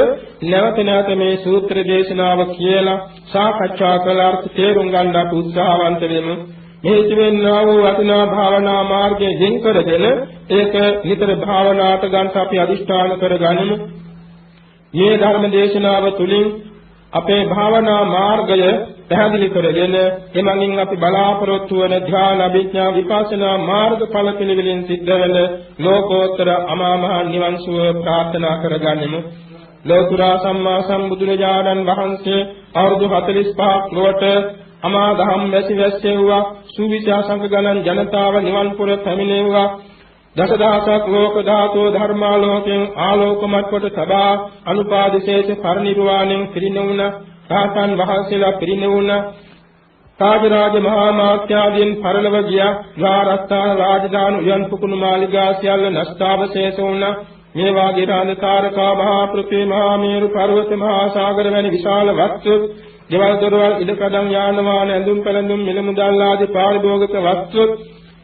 නැවත නැවත මේ සූත්‍ර දේශනාව කියලා සාකච්ඡා කළ අර්ථ තේරුම් ගන්නට උත්සාහවන්ත වෙමු. මේ ජීවෙන්නා වූ වටිනා භාවනා මාර්ගයේ දින් කරගෙන ඒක නිතර භාවනාට ගන්න අපි අදිෂ්ඨාන කරගනිමු. මේ ධර්ම දේශනාව තුළින් අපේ භාවනා මාර්ගය පැහැදිලි කරගෙන එමඟින් අපි බලාපොරොත්තු වන ධ්‍යාන අභිඥා විපස්සනා මාර්ගඵල පිළිවෙලින් සිද්ධ වෙන ලෝකෝත්තර අමා මහ නිවන් සුව ප්‍රාර්ථනා කරගනිමු. ලෝතුරා සම්මා සම්බුදුරජාණන් වහන්සේ අවුරුදු 45ක් ලොවට අමා දහම් වැසි වැස්සෙව්වා. සුවිශා සංඝ ගණන් ජනතාව නිවන් පුර පැමිණෙව්වා. දසදහසක් ලෝක ධාතෝ ධර්මාලෝකයෙන් ආලෝකමත් කොට සබා අනුපාදිශේෂ පරිනිර්වාණයෙන් පිරිනවුණ රහතන් වහන්සේලා පිරිනවුණ රාජරාජ මහා මාත්‍යාදීන් පරලව ගියා. ද්වාරස්ථාන රාජධානි උයන් පුකුණු මාලිගා සියල්ල නෂ්ඨාවශේෂ වුණා. මේ වාගේ රාජකාරකා මහා පෘථිවි මහා මේරු පර්වත මහා සාගර වැනි විශාල වස්තු දේවල් දොරවල් ඉඩකඩම් යාන වාහන ඇඳුම් පැළඳුම් මිල මුදල් ආදී පාරිභෝගික වස්තු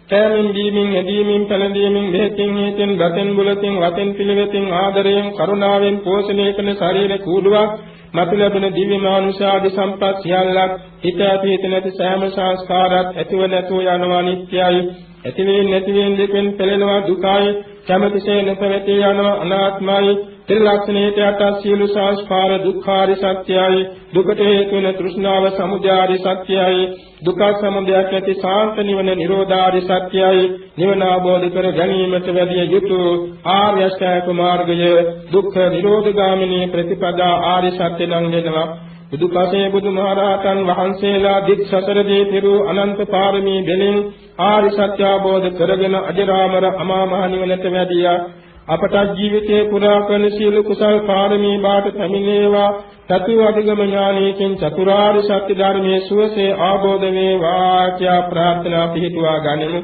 කෑමෙන් දීමින් ඇදීමින් පැළඳීමෙන් දෙහින් හේතෙන් ගතෙන් බුලතින් වතෙන් පිළිවෙතින් ආදරයෙන් කරුණාවෙන් පෝෂණය කරන ශරීර කූඩුවක් මතු ලැබෙන දිව්‍ය මානුෂාදී සම්පත් සියල්ලක් හිත ඇති හිත නැති සෑම සංස්කාරات ඇතිව නැතුව යනවා නිත්‍යයි. ඇතිවෙන් නැතිවෙන් දෙකෙන් පෙළෙනවා දුකයි. කැමැතිසේ නැපැති යනවා අනාත්මයි. ත්‍රිලක්ෂණයට යට සියලු සංස්කාර දුක්ඛාරි සත්‍යයි. දුකට හේතු වෙන තෘෂ්ණාව සමුදයාරි සත්‍යයි. දුක සමුදයක් ඇති සාන්ත නිවන නිරෝධාරි සත්‍යයි. නිවන අවබෝධ කර ගැනීමට වැඩිය යුතු ආර්ය අෂ්ටාංග මාර්ගය දුක්ඛ නිරෝධගාමිනී ප්‍රතිපදා ආර්ය සත්‍ය නම් වෙනවා. බුදුපසේ බුදුමහරහතන් වහන්සේලා දික් සසරදී පිරු අනන්ත පාරමී දෙලින් ආර්ය සත්‍ය අවබෝධ කරගෙන අජරාමර අමා මහ නිවනට වැඩියා. අපට ජීවිතේ පුරා කරන සියලු කුසල් පාරමී බාට පැමිණේවා. සතු අධිගම ඥානයෙන් චතුරාර්ය සත්‍ය ධර්මයේ සුවසේ ආબોධ වේවා කියා ප්‍රාර්ථනා පිහිටුවා ගනිමු.